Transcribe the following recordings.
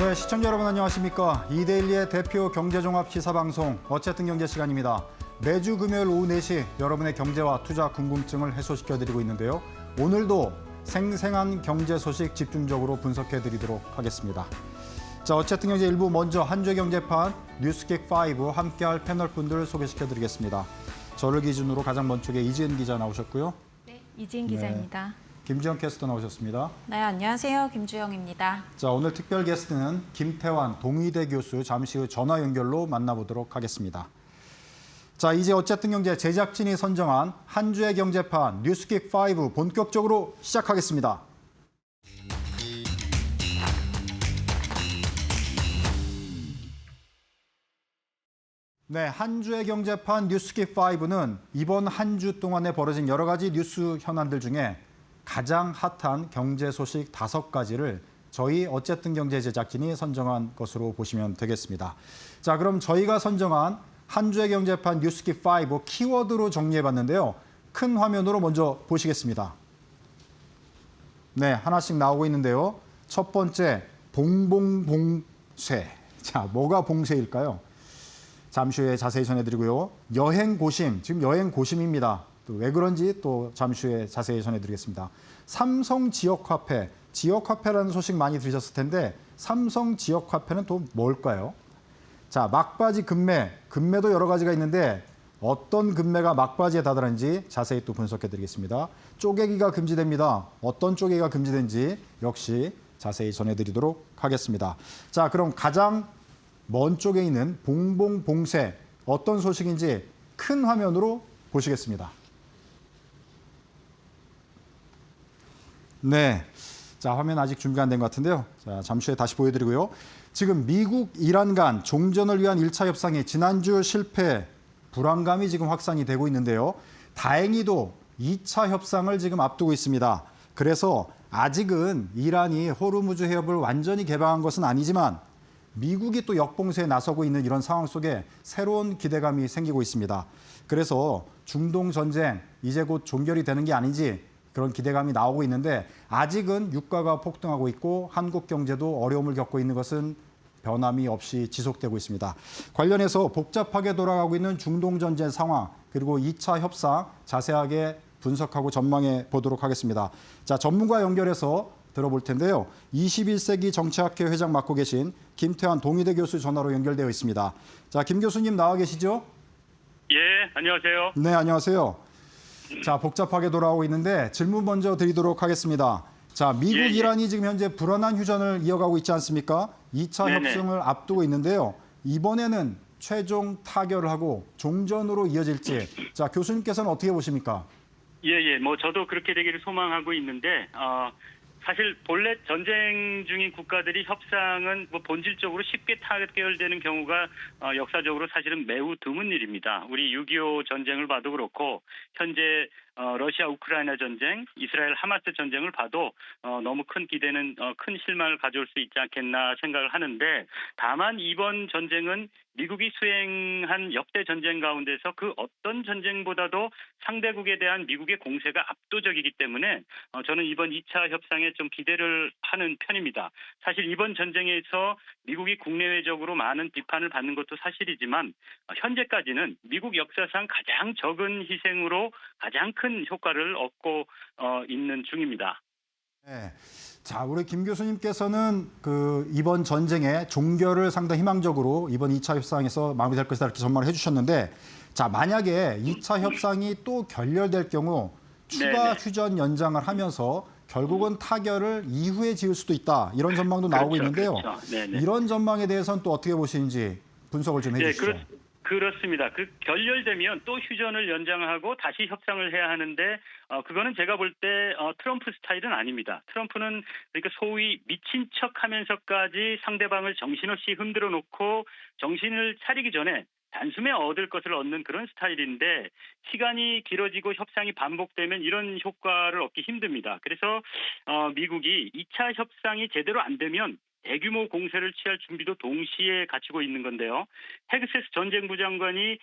네, 시청자 여러분 안녕하십니까. 이데일리의 대표 경제종합 시사방송 어쨌든 경제 시간입니다. 매주 금요일 오후 4시 여러분의 경제와 투자 궁금증을 해소시켜드리고 있는데요. 오늘도 생생한 경제 소식 집중적으로 분석해드리도록 하겠습니다. 자, 어쨌든 경제 일부 먼저 한 주의 경제판 뉴스킥5 함께할 패널 분들 소개시켜드리겠습니다. 저를 기준으로 가장 먼쪽에 이지은 기자 나오셨고요. 네, 이지은 기자입니다. 김주영 캐스터 나오셨습니다. 네, 안녕하세요. 김주영입니다. 자, 오늘 특별 게스트는 김태환 동의대 교수 잠시 후 전화 연결로 만나보도록 하겠습니다. 자, 이제 어쨌든 경제 제작진이 선정한 한 주의 경제판 뉴스킥5 본격적으로 시작하겠습니다. 네, 한 주의 경제판 뉴스킥5는 이번 한 주 동안에 벌어진 여러 가지 뉴스 현안들 중에 가장 핫한 경제 소식 5가지를 저희 어쨌든 경제 제작진이 선정한 것으로 보시면 되겠습니다. 자, 그럼 저희가 선정한 한 주의 경제판 뉴스킥5 키워드로 정리해봤는데요. 큰 화면으로 먼저 보시겠습니다. 네, 하나씩 나오고 있는데요. 첫 번째, 봉봉봉쇄. 자, 뭐가 봉쇄일까요? 잠시 후에 자세히 전해드리고요. 여행고심, 지금 여행고심입니다. 또 왜 그런지 또 잠시 후에 자세히 전해드리겠습니다. 삼성 지역화폐, 지역화폐라는 소식 많이 들으셨을 텐데 삼성 지역화폐는 또 뭘까요? 자, 막바지 금매, 금매도 여러 가지가 있는데 어떤 금매가 막바지에 다다른지 자세히 또 분석해드리겠습니다. 쪼개기가 금지됩니다. 어떤 쪼개기가 금지된지 역시 자세히 전해드리도록 하겠습니다. 자, 그럼 가장 먼 쪽에 있는 봉봉봉쇄 어떤 소식인지 큰 화면으로 보시겠습니다. 네, 자, 화면 아직 준비가 안 된 것 같은데요. 자, 잠시 후에 다시 보여드리고요. 지금 미국, 이란 간 종전을 위한 1차 협상이 지난주 실패, 불안감이 지금 확산이 되고 있는데요. 다행히도 2차 협상을 지금 앞두고 있습니다. 그래서 아직은 이란이 호르무즈 해협을 완전히 개방한 것은 아니지만 미국이 또 역봉쇄에 나서고 있는 이런 상황 속에 새로운 기대감이 생기고 있습니다. 그래서 중동 전쟁 이제 곧 종결이 되는 게 아닌지 그런 기대감이 나오고 있는데 아직은 유가가 폭등하고 있고 한국 경제도 어려움을 겪고 있는 것은 변함이 없이 지속되고 있습니다. 관련해서 복잡하게 돌아가고 있는 중동 전쟁 상황 그리고 2차 협상 자세하게 분석하고 전망해 보도록 하겠습니다. 자, 전문가 연결해서 들어볼 텐데요. 21세기 정치학회 회장 맡고 계신 김태환 동의대 교수 전화로 연결되어 있습니다. 자, 김 교수님 나와 계시죠? 예, 안녕하세요. 네, 안녕하세요. 자, 복잡하게 돌아오고 있는데 질문 먼저 드리도록 하겠습니다. 자, 미국, 예. 이란이 지금 현재 불안한 휴전을 이어가고 있지 않습니까? 2차 네네. 협상을 앞두고 있는데요. 이번에는 최종 타결을 하고 종전으로 이어질지. 자, 교수님께서는 어떻게 보십니까? 예, 뭐 저도 그렇게 되기를 소망하고 있는데 사실 본래 전쟁 중인 국가들이 협상은 뭐 본질적으로 쉽게 타결되는 경우가 역사적으로 사실은 매우 드문 일입니다. 우리 6.25 전쟁을 봐도 그렇고 현재 러시아 우크라이나 전쟁, 이스라엘 하마스 전쟁을 봐도 너무 큰 기대는 큰 실망을 가져올 수 있지 않겠나 생각을 하는데 다만 이번 전쟁은 미국이 수행한 역대 전쟁 가운데서 그 어떤 전쟁보다도 상대국에 대한 미국의 공세가 압도적이기 때문에 저는 이번 2차 협상에 좀 기대를 하는 편입니다. 사실 이번 전쟁에서 미국이 국내외적으로 많은 비판을 받는 것도 사실이지만 현재까지는 미국 역사상 가장 적은 희생으로 가장 큰 효과를 얻고 있는 중입니다. 네. 자, 우리 김 교수님께서는 이번 전쟁의 종결을 상당히 희망적으로 이번 2차 협상에서 마무리될 것이다 이렇게 전망을 해주셨는데 자, 만약에 2차 협상이 또 결렬될 경우 추가 휴전 연장을 하면서 결국은 타결을 이후에 지을 수도 있다 이런 전망도 나오고 있는데요. 그렇죠. 이런 전망에 대해서는 또 어떻게 보시는지 분석을 좀 해주시죠. 그렇습니다. 결렬되면 또 휴전을 연장하고 다시 협상을 해야 하는데 그거는 제가 볼 때 트럼프 스타일은 아닙니다. 트럼프는 그러니까 소위 미친 척하면서까지 상대방을 정신없이 흔들어 놓고 정신을 차리기 전에 단숨에 얻을 것을 얻는 그런 스타일인데 시간이 길어지고 협상이 반복되면 이런 효과를 얻기 힘듭니다. 그래서 미국이 2차 협상이 제대로 안 되면 대규모 공세를 취할 준비도 동시에 갖추고 있는 건데요. 헤그세스 전쟁부 장관이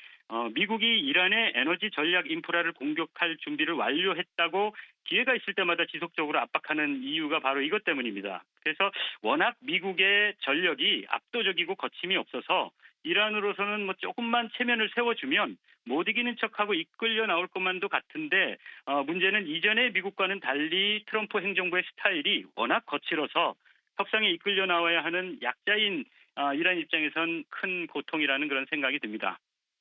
미국이 이란의 에너지 전략 인프라를 공격할 준비를 완료했다고 기회가 있을 때마다 지속적으로 압박하는 이유가 바로 이것 때문입니다. 그래서 워낙 미국의 전력이 압도적이고 거침이 없어서 이란으로서는 뭐 조금만 체면을 세워주면 못 이기는 척하고 이끌려 나올 것만도 같은데 문제는 이전의 미국과는 달리 트럼프 행정부의 스타일이 워낙 거칠어서 협상에 이끌려 나와야 하는 약자인 이란 입장에선 큰 고통이라는 그런 생각이 듭니다.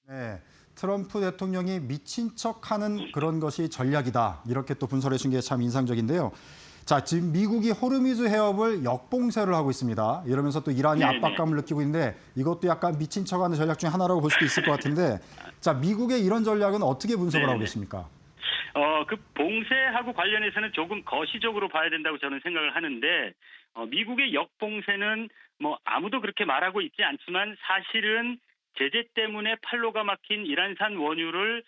네, 트럼프 대통령이 미친 척하는 그런 것이 전략이다. 이렇게 또 분석해 준 게 참 인상적인데요. 자, 지금 미국이 호르무즈 해협을 역봉쇄를 하고 있습니다. 이러면서 또 이란이 네네. 압박감을 느끼고 있는데 이것도 약간 미친 척하는 전략 중 하나라고 볼 수도 있을 것 같은데 자, 미국의 이런 전략은 어떻게 분석을 하고 네네. 계십니까? 그 봉쇄하고 관련해서는 조금 거시적으로 봐야 된다고 저는 생각을 하는데 미국의 역봉쇄는 뭐 아무도 그렇게 말하고 있지 않지만 사실은 제재 때문에 팔로가 막힌 이란산 원유를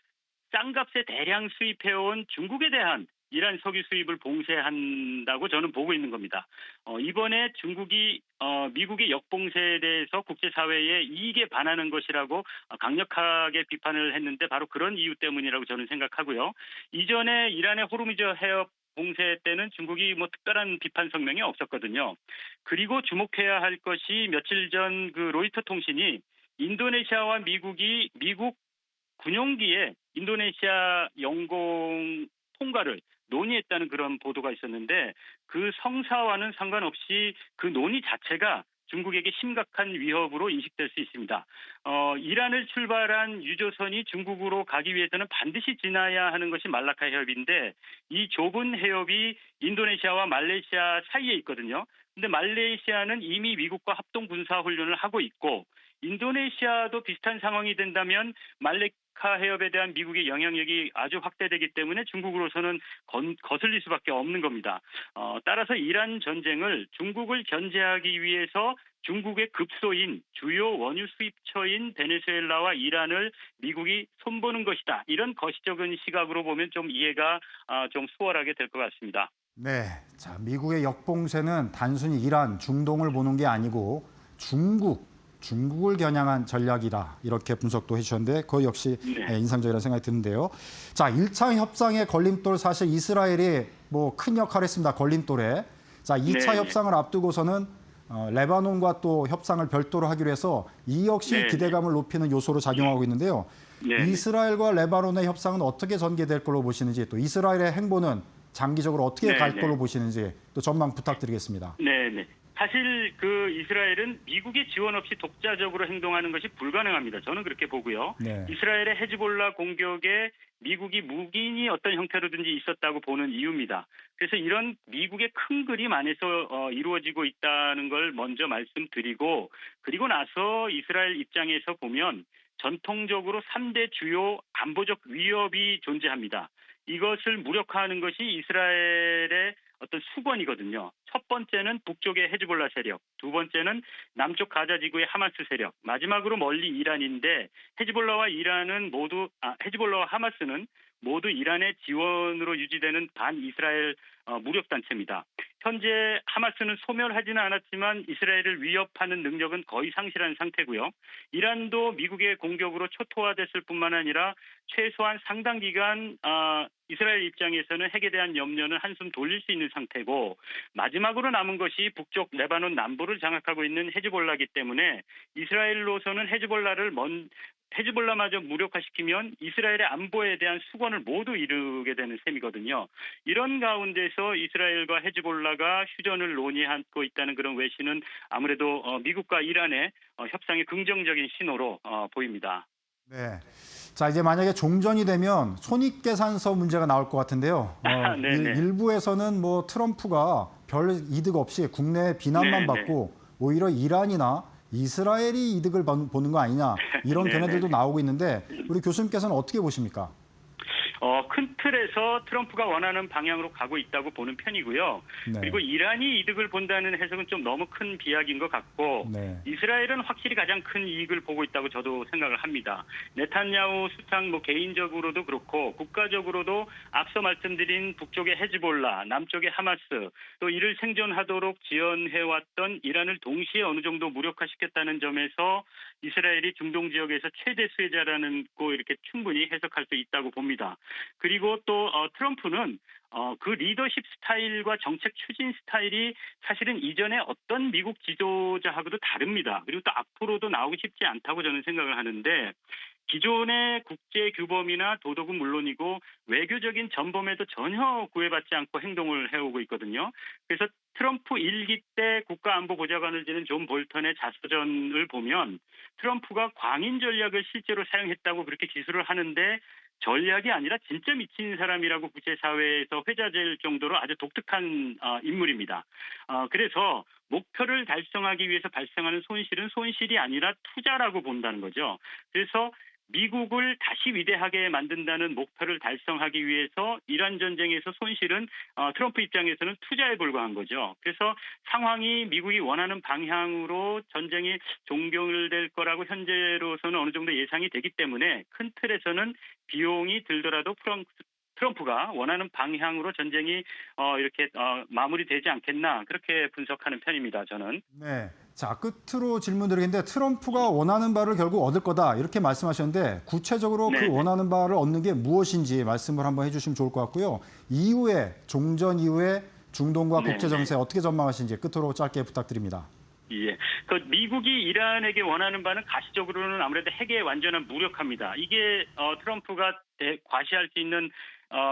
싼 값에 대량 수입해온 중국에 대한 이란 석유 수입을 봉쇄한다고 저는 보고 있는 겁니다. 이번에 중국이 미국의 역봉쇄에 대해서 국제사회에 이익에 반하는 것이라고 강력하게 비판을 했는데 바로 그런 이유 때문이라고 저는 생각하고요. 이전에 이란의 호르무즈 해협 봉쇄 때는 중국이 뭐 특별한 비판 성명이 없었거든요. 그리고 주목해야 할 것이 며칠 전 그 로이터 통신이 인도네시아와 미국이 미국 군용기에 인도네시아 영공 통과를 논의했다는 그런 보도가 있었는데 그 성사와는 상관없이 그 논의 자체가 중국에게 심각한 위협으로 인식될 수 있습니다. 이란을 출발한 유조선이 중국으로 가기 위해서는 반드시 지나야 하는 것이 말라카 해협인데 이 좁은 해협이 인도네시아와 말레이시아 사이에 있거든요. 근데 말레이시아는 이미 미국과 합동 군사 훈련을 하고 있고 인도네시아도 비슷한 상황이 된다면 말레카 해협에 대한 미국의 영향력이 아주 확대되기 때문에 중국으로서는 거슬릴 수밖에 없는 겁니다. 따라서 이란 전쟁을 중국을 견제하기 위해서 중국의 급소인 주요 원유 수입처인 베네수엘라와 이란을 미국이 손보는 것이다. 이런 거시적인 시각으로 보면 좀 이해가 좀 수월하게 될 것 같습니다. 네, 자, 미국의 역봉쇄는 단순히 이란, 중동을 보는 게 아니고 중국을 겨냥한 전략이다. 이렇게 분석도 해주셨는데 그거 역시 네. 인상적이라는 생각이 드는데요. 자, 1차 협상의 걸림돌 사실 이스라엘이 뭐 큰 역할을 했습니다. 걸림돌에. 자, 2차 네. 협상을 앞두고서는 레바논과 또 협상을 별도로 하기로 해서 이 역시 네. 기대감을 높이는 요소로 작용하고 있는데요. 네. 이스라엘과 레바논의 협상은 어떻게 전개될 걸로 보시는지 또 이스라엘의 행보는 장기적으로 어떻게 네, 갈 네. 걸로 보시는지 또 전망 부탁드리겠습니다. 네. 사실 그 이스라엘은 미국의 지원 없이 독자적으로 행동하는 것이 불가능합니다. 저는 그렇게 보고요. 네. 이스라엘의 헤즈볼라 공격에 미국이 묵인이 어떤 형태로든지 있었다고 보는 이유입니다. 그래서 이런 미국의 큰 그림 안에서 이루어지고 있다는 걸 먼저 말씀드리고 그리고 나서 이스라엘 입장에서 보면 전통적으로 3대 주요 안보적 위협이 존재합니다. 이것을 무력화하는 것이 이스라엘의 어떤 수건이거든요. 첫 번째는 북쪽의 헤즈볼라 세력, 두 번째는 남쪽 가자 지구의 하마스 세력, 마지막으로 멀리 이란인데 헤즈볼라와 하마스는 모두 이란의 지원으로 유지되는 반이스라엘 무력 단체입니다. 현재 하마스는 소멸하지는 않았지만 이스라엘을 위협하는 능력은 거의 상실한 상태고요. 이란도 미국의 공격으로 초토화됐을 뿐만 아니라 최소한 상당 기간 이스라엘 입장에서는 핵에 대한 염려는 한숨 돌릴 수 있는 상태고 마지막으로 남은 것이 북쪽 레바논 남부를 장악하고 있는 헤즈볼라이기 때문에 이스라엘로서는 헤즈볼라마저 무력화시키면 이스라엘의 안보에 대한 수건을 모두 이루게 되는 셈이거든요. 이런 가운데서 이스라엘과 헤즈볼라가 휴전을 논의하고 있다는 그런 외신은 아무래도 미국과 이란의 협상의 긍정적인 신호로 보입니다. 네. 자, 이제 만약에 종전이 되면 손익계산서 문제가 나올 것 같은데요. 네네. 일부에서는 뭐 트럼프가 별 이득 없이 국내 비난만 네네. 받고 오히려 이란이나 이스라엘이 이득을 보는 거 아니냐 이런 네네. 견해들도 나오고 있는데 우리 교수님께서는 어떻게 보십니까? 큰 틀에서 트럼프가 원하는 방향으로 가고 있다고 보는 편이고요. 네. 그리고 이란이 이득을 본다는 해석은 좀 너무 큰 비약인 것 같고 네. 이스라엘은 확실히 가장 큰 이익을 보고 있다고 저도 생각을 합니다. 네탄야후 수상 개인적으로도 그렇고 국가적으로도 앞서 말씀드린 북쪽의 헤즈볼라, 남쪽의 하마스, 또 이를 생존하도록 지원해왔던 이란을 동시에 어느 정도 무력화시켰다는 점에서 이스라엘이 중동 지역에서 최대 수혜자라는 거 이렇게 충분히 해석할 수 있다고 봅니다. 그리고 또 트럼프는 그 리더십 스타일과 정책 추진 스타일이 사실은 이전에 어떤 미국 지도자하고도 다릅니다. 그리고 또 앞으로도 나오고 싶지 않다고 저는 생각을 하는데 기존의 국제 규범이나 도덕은 물론이고 외교적인 전범에도 전혀 구애받지 않고 행동을 해오고 있거든요. 그래서 트럼프 1기 때 국가안보보좌관을 지낸 존 볼턴의 자서전을 보면 트럼프가 광인 전략을 실제로 사용했다고 그렇게 기술을 하는데 전략이 아니라 진짜 미친 사람이라고 국제사회에서 회자될 정도로 아주 독특한 인물입니다. 그래서 목표를 달성하기 위해서 발생하는 손실은 손실이 아니라 투자라고 본다는 거죠. 그래서 미국을 다시 위대하게 만든다는 목표를 달성하기 위해서 이란 전쟁에서 손실은 트럼프 입장에서는 투자에 불과한 거죠. 그래서 상황이 미국이 원하는 방향으로 전쟁이 종결될 거라고 현재로서는 어느 정도 예상이 되기 때문에 큰 틀에서는 비용이 들더라도 트럼프가 원하는 방향으로 전쟁이 이렇게 마무리되지 않겠나 그렇게 분석하는 편입니다. 저는. 네. 자, 끝으로 질문드리겠는데 트럼프가 원하는 바를 결국 얻을 거다 이렇게 말씀하셨는데 구체적으로 네. 그 원하는 바를 얻는 게 무엇인지 말씀을 한번 해주시면 좋을 것 같고요. 이후에 종전 이후에 중동과 네. 국제 정세 어떻게 전망하시는지 끝으로 짧게 부탁드립니다. 예. 그 미국이 이란에게 원하는 바는 가시적으로는 아무래도 핵의 완전한 무력화입니다. 이게 트럼프가 과시할 수 있는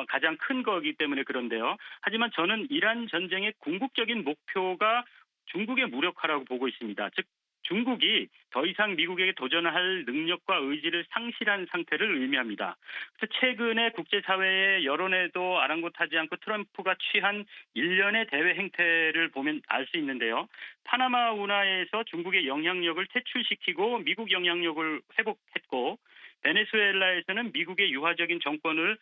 가장 큰 거기 때문에 그런데요. 하지만 저는 이란 전쟁의 궁극적인 목표가 중국의 무력화라고 보고 있습니다. 즉 중국이 더 이상 미국에게 도전할 능력과 의지를 상실한 상태를 의미합니다. 그래서 최근에 국제사회의 여론에도 아랑곳하지 않고 트럼프가 취한 일련의 대외 행태를 보면 알 수 있는데요. 파나마 운하에서 중국의 영향력을 퇴출시키고 미국 영향력을 회복했고 베네수엘라에서는 미국의 유화적인 정권을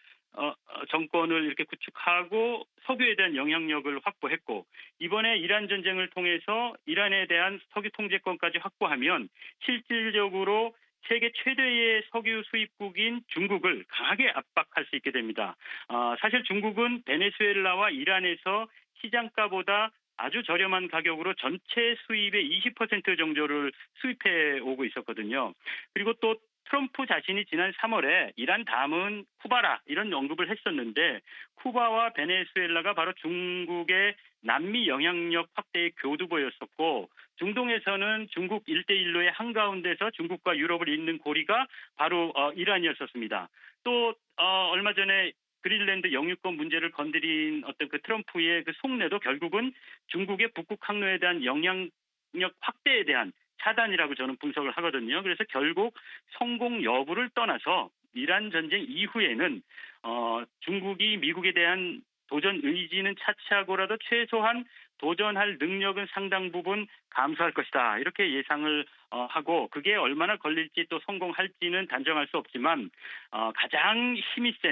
이렇게 구축하고 석유에 대한 영향력을 확보했고 이번에 이란 전쟁을 통해서 이란에 대한 석유 통제권까지 확보하면 실질적으로 세계 최대의 석유 수입국인 중국을 강하게 압박할 수 있게 됩니다. 사실 중국은 베네수엘라와 이란에서 시장가보다 아주 저렴한 가격으로 전체 수입의 20% 정도를 수입해 오고 있었거든요. 그리고 또 트럼프 자신이 지난 3월에 이란 다음은 쿠바라 이런 언급을 했었는데 쿠바와 베네수엘라가 바로 중국의 남미 영향력 확대의 교두보였었고 중동에서는 중국 1대1로의 한가운데서 중국과 유럽을 잇는 고리가 바로 이란이었었습니다. 또 얼마 전에 그린랜드 영유권 문제를 건드린 어떤 그 트럼프의 그 속내도 결국은 중국의 북극 항로에 대한 영향력 확대에 대한 차단이라고 저는 분석을 하거든요. 그래서 결국 성공 여부를 떠나서 이란 전쟁 이후에는 중국이 미국에 대한 도전 의지는 차치하고라도 최소한 도전할 능력은 상당 부분 감소할 것이다. 이렇게 예상을 하고 그게 얼마나 걸릴지 또 성공할지는 단정할 수 없지만 가장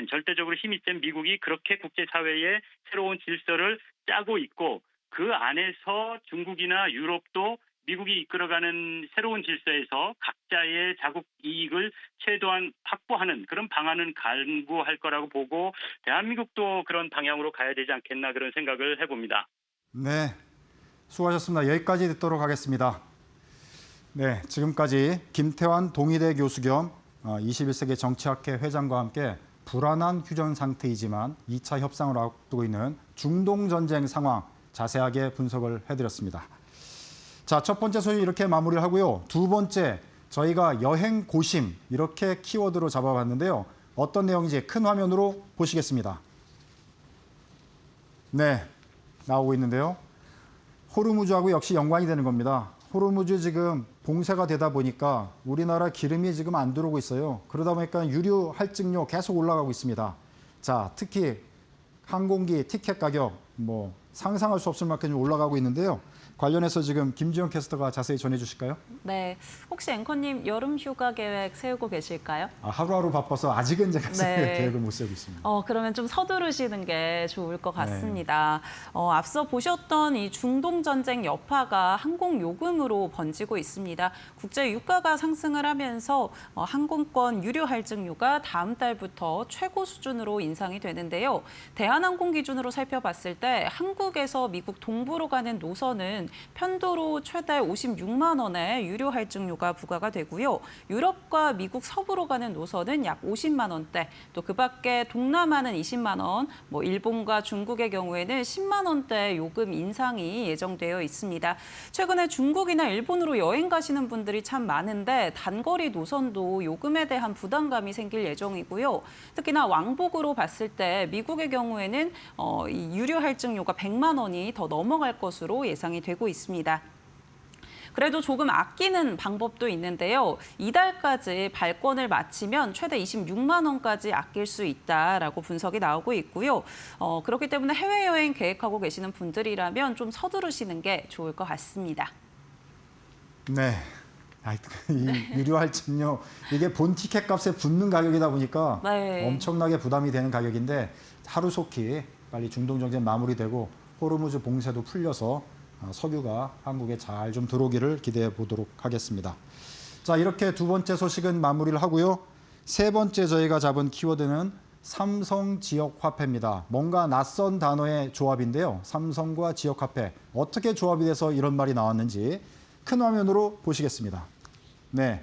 절대적으로 힘이 센 미국이 그렇게 국제사회의 새로운 질서를 짜고 있고 그 안에서 중국이나 유럽도 미국이 이끌어가는 새로운 질서에서 각자의 자국 이익을 최대한 확보하는 그런 방안은 강구할 거라고 보고 대한민국도 그런 방향으로 가야 되지 않겠나 그런 생각을 해봅니다. 네, 수고하셨습니다. 여기까지 듣도록 하겠습니다. 네, 지금까지 김태환 동의대 교수 겸 21세기 정치학회 회장과 함께 불안한 휴전 상태이지만 2차 협상을 앞두고 있는 중동 전쟁 상황 자세하게 분석을 해드렸습니다. 자, 첫 번째 소식 이렇게 마무리를 하고요. 두 번째, 저희가 여행 고심 이렇게 키워드로 잡아봤는데요. 어떤 내용인지 큰 화면으로 보시겠습니다. 네, 나오고 있는데요. 호르무즈하고 역시 연관이 되는 겁니다. 호르무즈 지금 봉쇄가 되다 보니까 우리나라 기름이 지금 안 들어오고 있어요. 그러다 보니까 유류 할증료 계속 올라가고 있습니다. 자, 특히 항공기 티켓 가격 상상할 수 없을 만큼 올라가고 있는데요. 관련해서 지금 김주영 캐스터가 자세히 전해주실까요? 네, 혹시 앵커님 여름 휴가 계획 세우고 계실까요? 하루하루 바빠서 아직은 제가 네. 계획을 못 세우고 있습니다. 그러면 좀 서두르시는 게 좋을 것 같습니다. 앞서 보셨던 이 중동 전쟁 여파가 항공 요금으로 번지고 있습니다. 국제 유가가 상승을 하면서 항공권 유료 할증료가 다음 달부터 최고 수준으로 인상이 되는데요. 대한항공 기준으로 살펴봤을 때 한국에서 미국 동부로 가는 노선은 편도로 최대 56만 원의 유료 할증료가 부과가 되고요. 유럽과 미국 서부로 가는 노선은 약 50만 원대, 또 그 밖에 동남아는 20만 원, 일본과 중국의 경우에는 10만 원대 요금 인상이 예정되어 있습니다. 최근에 중국이나 일본으로 여행 가시는 분들이 참 많은데 단거리 노선도 요금에 대한 부담감이 생길 예정이고요. 특히나 왕복으로 봤을 때 미국의 경우에는 이 유료 할증료가 100만 원이 더 넘어갈 것으로 예상이 되고 있습니다. 그래도 조금 아끼는 방법도 있는데요. 이달까지 발권을 마치면 최대 26만 원까지 아낄 수 있다라고 분석이 나오고 있고요. 그렇기 때문에 해외여행 계획하고 계시는 분들이라면 좀 서두르시는 게 좋을 것 같습니다. 네. 이 유료 할증료 이게 본 티켓 값에 붙는 가격이다 보니까 네. 엄청나게 부담이 되는 가격인데 하루속히 빨리 중동 전쟁 마무리되고 호르무즈 봉쇄도 풀려서 석유가 한국에 잘 좀 들어오기를 기대해 보도록 하겠습니다. 자, 이렇게 두 번째 소식은 마무리를 하고요. 세 번째 저희가 잡은 키워드는 삼성 지역 화폐입니다. 뭔가 낯선 단어의 조합인데요. 삼성과 지역 화폐 어떻게 조합이 돼서 이런 말이 나왔는지 큰 화면으로 보시겠습니다. 네,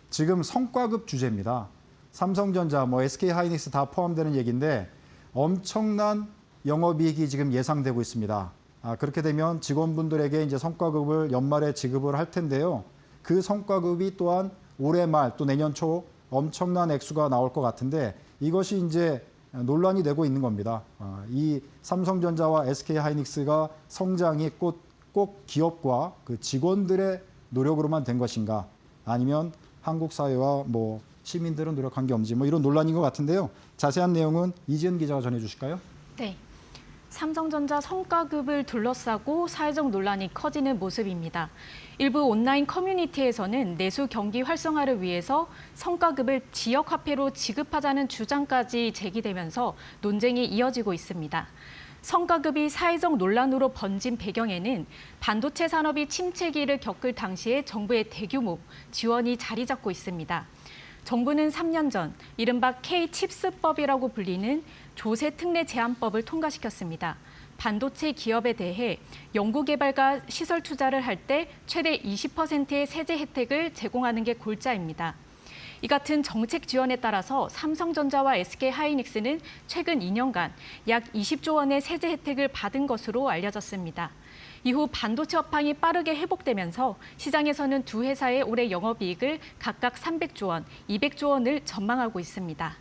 지금 성과급 주제입니다. 삼성전자, SK하이닉스 다 포함되는 얘기인데 엄청난 영업이익이 지금 예상되고 있습니다. 그렇게 되면 직원분들에게 이제 성과급을 연말에 지급을 할 텐데요. 그 성과급이 또한 올해 말 또 내년 초 엄청난 액수가 나올 것 같은데 이것이 이제 논란이 되고 있는 겁니다. 이 삼성전자와 SK하이닉스가 성장이 꼭 기업과 그 직원들의 노력으로만 된 것인가 아니면 한국 사회와 시민들은 노력한 게 없는지 이런 논란인 것 같은데요. 자세한 내용은 이지은 기자가 전해 주실까요? 네. 삼성전자 성과급을 둘러싸고 사회적 논란이 커지는 모습입니다. 일부 온라인 커뮤니티에서는 내수 경기 활성화를 위해서 성과급을 지역 화폐로 지급하자는 주장까지 제기되면서 논쟁이 이어지고 있습니다. 성과급이 사회적 논란으로 번진 배경에는 반도체 산업이 침체기를 겪을 당시에 정부의 대규모 지원이 자리 잡고 있습니다. 정부는 3년 전 이른바 K-칩스법이라고 불리는 조세 특례 제한법을 통과시켰습니다. 반도체 기업에 대해 연구개발과 시설 투자를 할 때 최대 20%의 세제 혜택을 제공하는 게 골자입니다. 이 같은 정책 지원에 따라서 삼성전자와 SK하이닉스는 최근 2년간 약 20조 원의 세제 혜택을 받은 것으로 알려졌습니다. 이후 반도체 업황이 빠르게 회복되면서 시장에서는 두 회사의 올해 영업이익을 각각 300조 원, 200조 원을 전망하고 있습니다.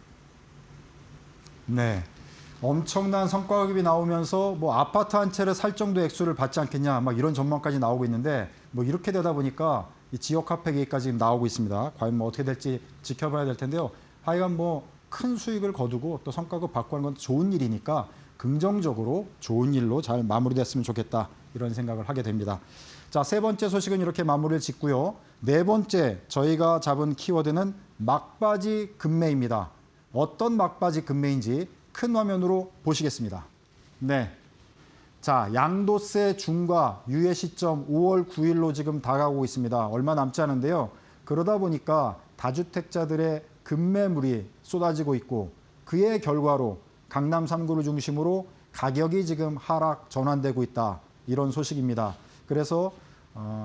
네, 엄청난 성과급이 나오면서 아파트 한 채를 살 정도 액수를 받지 않겠냐 이런 전망까지 나오고 있는데 이렇게 되다 보니까 이 지역 화폐 계획까지 나오고 있습니다. 과연 어떻게 될지 지켜봐야 될 텐데요. 하여간 큰 수익을 거두고 또 성과급 받고 하는 건 좋은 일이니까 긍정적으로 좋은 일로 잘 마무리됐으면 좋겠다 이런 생각을 하게 됩니다. 자, 세 번째 소식은 이렇게 마무리를 짓고요. 네 번째 저희가 잡은 키워드는 막바지 금매입니다. 어떤 막바지 금매인지 큰 화면으로 보시겠습니다. 네. 자, 양도세 중과 유예 시점 5월 9일로 지금 다가오고 있습니다. 얼마 남지 않은데요. 그러다 보니까 다주택자들의 급매물이 쏟아지고 있고 그의 결과로 강남 3구를 중심으로 가격이 지금 하락 전환되고 있다. 이런 소식입니다. 그래서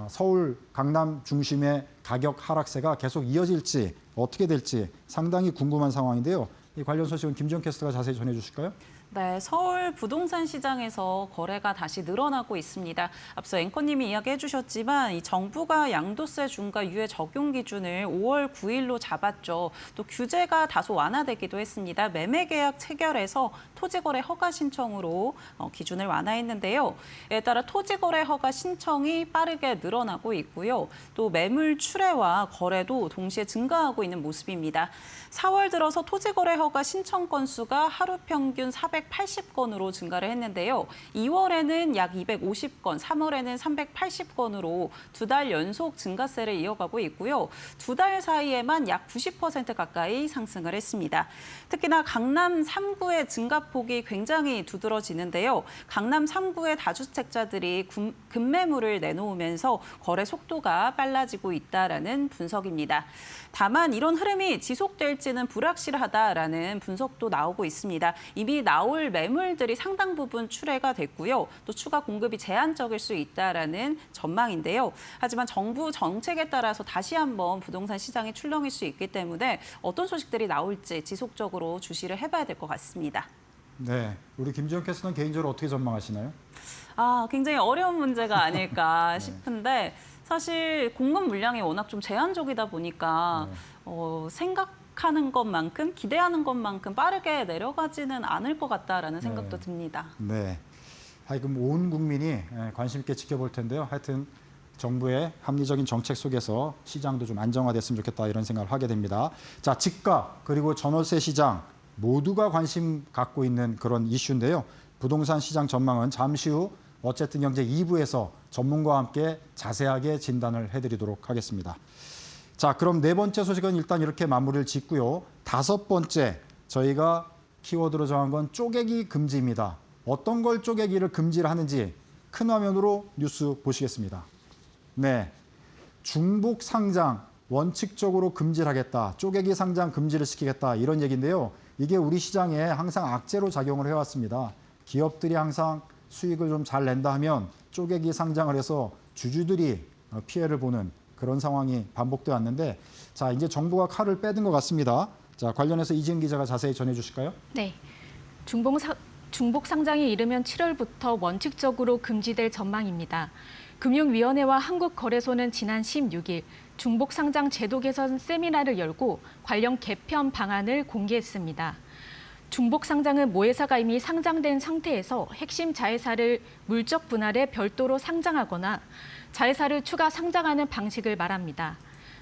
서울 강남 중심의 가격 하락세가 계속 이어질지 어떻게 될지 상당히 궁금한 상황인데요. 이 관련 소식은 김지영 캐스터가 자세히 전해 주실까요? 네, 서울 부동산 시장에서 거래가 다시 늘어나고 있습니다. 앞서 앵커님이 이야기해 주셨지만 이 정부가 양도세 중과 유예 적용 기준을 5월 9일로 잡았죠. 또 규제가 다소 완화되기도 했습니다. 매매 계약 체결에서 토지거래 허가 신청으로 기준을 완화했는데요. 이에 따라 토지거래 허가 신청이 빠르게 늘어나고 있고요. 또 매물 출회와 거래도 동시에 증가하고 있는 모습입니다. 4월 들어서 토지거래 허가 신청 건수가 하루 평균 400 380건으로 증가를 했는데요. 2월에는 약 250건, 3월에는 380건으로 2달 연속 증가세를 이어가고 있고요. 2달 사이에만 약 90% 가까이 상승을 했습니다. 특히나 강남 3구의 증가폭이 굉장히 두드러지는데요. 강남 3구의 다주택자들이 급매물을 내놓으면서 거래 속도가 빨라지고 있다라는 분석입니다. 다만 이런 흐름이 지속될지는 불확실하다라는 분석도 나오고 있습니다. 이미 나올 매물들이 상당 부분 출회가 됐고요. 또 추가 공급이 제한적일 수 있다라는 전망인데요. 하지만 정부 정책에 따라서 다시 한번 부동산 시장이 출렁일 수 있기 때문에 어떤 소식들이 나올지 지속적으로 주시를 해봐야 될 것 같습니다. 네, 우리 김지영 캐스터는 개인적으로 어떻게 전망하시나요? 굉장히 어려운 문제가 아닐까 싶은데 사실 공급 물량이 워낙 좀 제한적이다 보니까 생각하는 것만큼 기대하는 것만큼 빠르게 내려가지는 않을 것 같다라는 생각도 듭니다. 네, 하여금 온 국민이 관심 있게 지켜볼 텐데요. 하여튼 정부의 합리적인 정책 속에서 시장도 좀 안정화됐으면 좋겠다 이런 생각을 하게 됩니다. 자, 집가 그리고 전월세 시장 모두가 관심 갖고 있는 그런 이슈인데요. 부동산 시장 전망은 잠시 후 어쨌든 경제 2부에서 전문가와 함께 자세하게 진단을 해드리도록 하겠습니다. 자, 그럼 네 번째 소식은 일단 이렇게 마무리를 짓고요. 다섯 번째, 저희가 키워드로 정한 건 쪼개기 금지입니다. 어떤 걸 쪼개기를 금지를 하는지 큰 화면으로 뉴스 보시겠습니다. 네, 중복 상장 원칙적으로 금지를 하겠다. 쪼개기 상장 금지를 시키겠다. 이런 얘기인데요. 이게 우리 시장에 항상 악재로 작용을 해왔습니다. 기업들이 항상 수익을 좀 잘 낸다 하면 쪼개기 상장을 해서 주주들이 피해를 보는 그런 상황이 반복돼 왔는데, 자, 이제 정부가 칼을 빼든 것 같습니다. 자, 관련해서 이지은 기자가 자세히 전해 주실까요? 네. 중복 상장이 이르면 7월부터 원칙적으로 금지될 전망입니다. 금융위원회와 한국거래소는 지난 16일 중복 상장 제도 개선 세미나를 열고 관련 개편 방안을 공개했습니다. 중복 상장은 모회사가 이미 상장된 상태에서 핵심 자회사를 물적 분할해 별도로 상장하거나 자회사를 추가 상장하는 방식을 말합니다.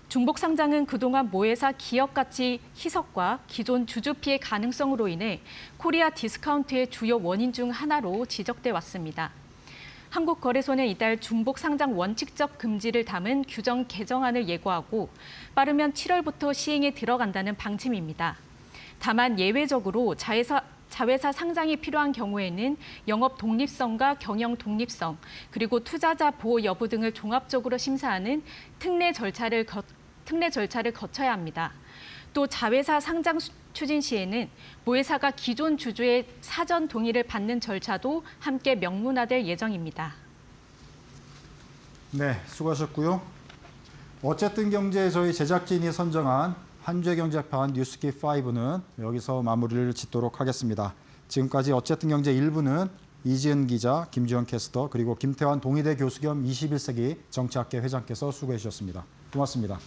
중복 상장은 그동안 모회사 기업 가치 희석과 기존 주주 피해 가능성으로 인해 코리아 디스카운트의 주요 원인 중 하나로 지적돼 왔습니다. 한국거래소는 이달 중복 상장 원칙적 금지를 담은 규정 개정안을 예고하고 빠르면 7월부터 시행에 들어간다는 방침입니다. 다만 예외적으로 자회사 상장이 필요한 경우에는 영업 독립성과 경영 독립성, 그리고 투자자 보호 여부 등을 종합적으로 심사하는 특례 절차를 거쳐야 합니다. 또 자회사 상장 추진 시에는 모회사가 기존 주주의 사전 동의를 받는 절차도 함께 명문화될 예정입니다. 네, 수고하셨고요. 어쨌든 경제 저희 제작진이 선정한 한 주의 경제판 뉴스킵 5는 여기서 마무리를 짓도록 하겠습니다. 지금까지 어쨌든 경제 1부는 이지은 기자, 김주영 캐스터, 그리고 김태환 동의대 교수 겸 21세기 정치학계 회장께서 수고해 주셨습니다. 고맙습니다.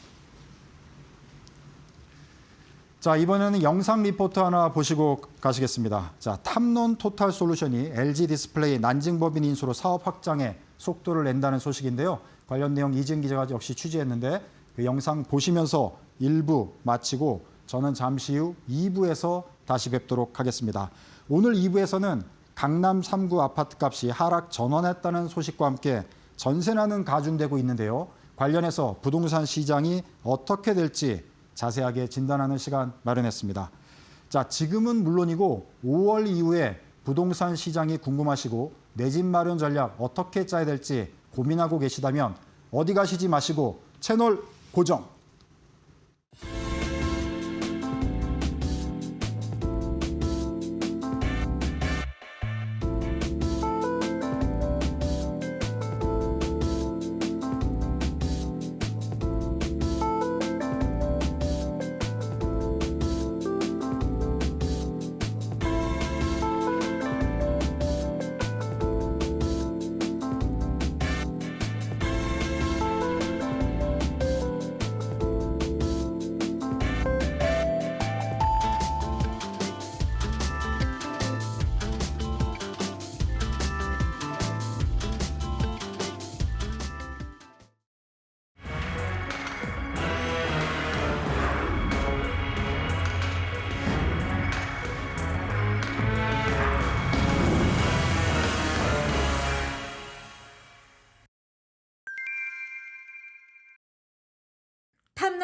자, 이번에는 영상 리포트 하나 보시고 가시겠습니다. 자, 탐론 토탈 솔루션이 LG 디스플레이 난징법인 인수로 사업 확장에 속도를 낸다는 소식인데요. 관련 내용 이지은 기자가 역시 취재했는데 그 영상 보시면서 1부 마치고 저는 잠시 후 2부에서 다시 뵙도록 하겠습니다. 오늘 2부에서는 강남 3구 아파트값이 하락 전환했다는 소식과 함께 전세난은 가중되고 있는데요. 관련해서 부동산 시장이 어떻게 될지 자세하게 진단하는 시간 마련했습니다. 자, 지금은 물론이고 5월 이후에 부동산 시장이 궁금하시고 내 집 마련 전략 어떻게 짜야 될지 고민하고 계시다면 어디 가시지 마시고 채널 고정.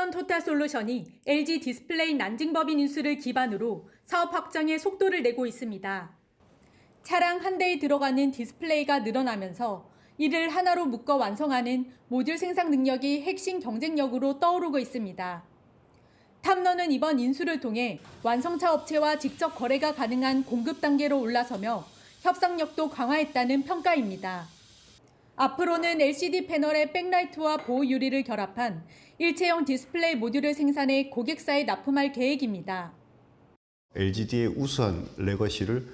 삼성전자토탈솔루션이 LG 디스플레이 난징법인 인수를 기반으로 사업 확장에 속도를 내고 있습니다. 차량 한 대에 들어가는 디스플레이가 늘어나면서 이를 하나로 묶어 완성하는 모듈 생산 능력이 핵심 경쟁력으로 떠오르고 있습니다. 탐런은 이번 인수를 통해 완성차 업체와 직접 거래가 가능한 공급 단계로 올라서며 협상력도 강화했다는 평가입니다. 앞으로는 LCD 패널의 백라이트와 보호 유리를 결합한 일체형 디스플레이 모듈을 생산해 고객사에 납품할 계획입니다. LGD의 우수한 레거시를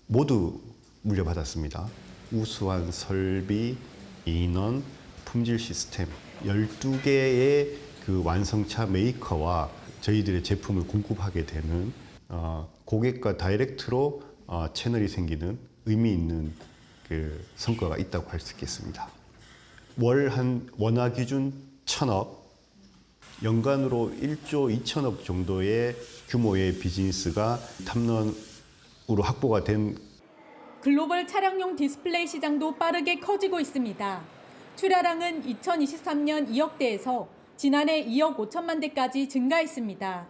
모두 물려받았습니다. 우수한 설비, 인원, 품질 시스템 12개의 그 완성차 메이커와 저희들의 제품을 공급하게 되는 고객과 다이렉트로 채널이 생기는 의미 있는 그 성과가 있다고 할 수 있겠습니다. 월 한 원화 기준 1,000억, 연간으로 1조 2천억 정도의 규모의 비즈니스가 탐런으로 확보가 된 글로벌 차량용 디스플레이 시장도 빠르게 커지고 있습니다. 출하량은 2023년 2억 대에서 지난해 2억 5천만 대까지 증가했습니다.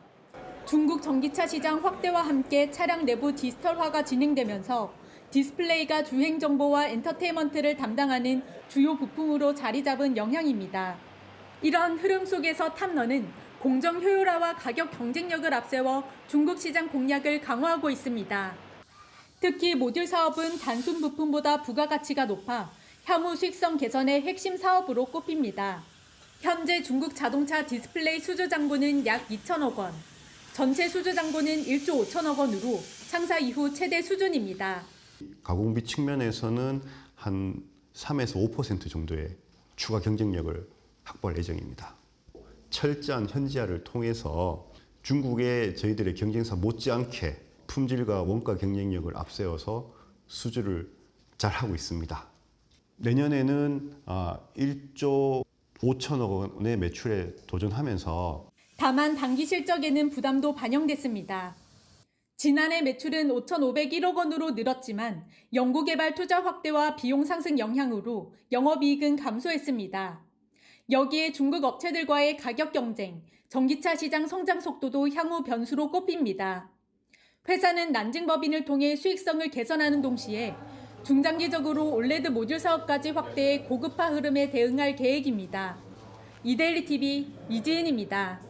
중국 전기차 시장 확대와 함께 차량 내부 디지털화가 진행되면서 디스플레이가 주행 정보와 엔터테인먼트를 담당하는 주요 부품으로 자리 잡은 영향입니다. 이런 흐름 속에서 탐런은 공정 효율화와 가격 경쟁력을 앞세워 중국 시장 공략을 강화하고 있습니다. 특히 모듈 사업은 단순 부품보다 부가가치가 높아 향후 수익성 개선의 핵심 사업으로 꼽힙니다. 현재 중국 자동차 디스플레이 수주 잔고는 약 2천억 원, 전체 수주 잔고는 1조 5천억 원으로 창사 이후 최대 수준입니다. 가공비 측면에서는 한 3에서 5% 정도의 추가 경쟁력을 확보할 예정입니다. 철저한 현지화를 통해서 중국의 저희들의 경쟁사 못지않게 품질과 원가 경쟁력을 앞세워서 수주를 잘 하고 있습니다. 내년에는 1조 5천억 원의 매출에 도전하면서 다만 당기 실적에는 부담도 반영됐습니다. 지난해 매출은 5,501억 원으로 늘었지만 연구개발 투자 확대와 비용 상승 영향으로 영업이익은 감소했습니다. 여기에 중국 업체들과의 가격 경쟁, 전기차 시장 성장 속도도 향후 변수로 꼽힙니다. 회사는 난징법인을 통해 수익성을 개선하는 동시에 중장기적으로 올레드 모듈 사업까지 확대해 고급화 흐름에 대응할 계획입니다. 이데일리 TV 이지은입니다.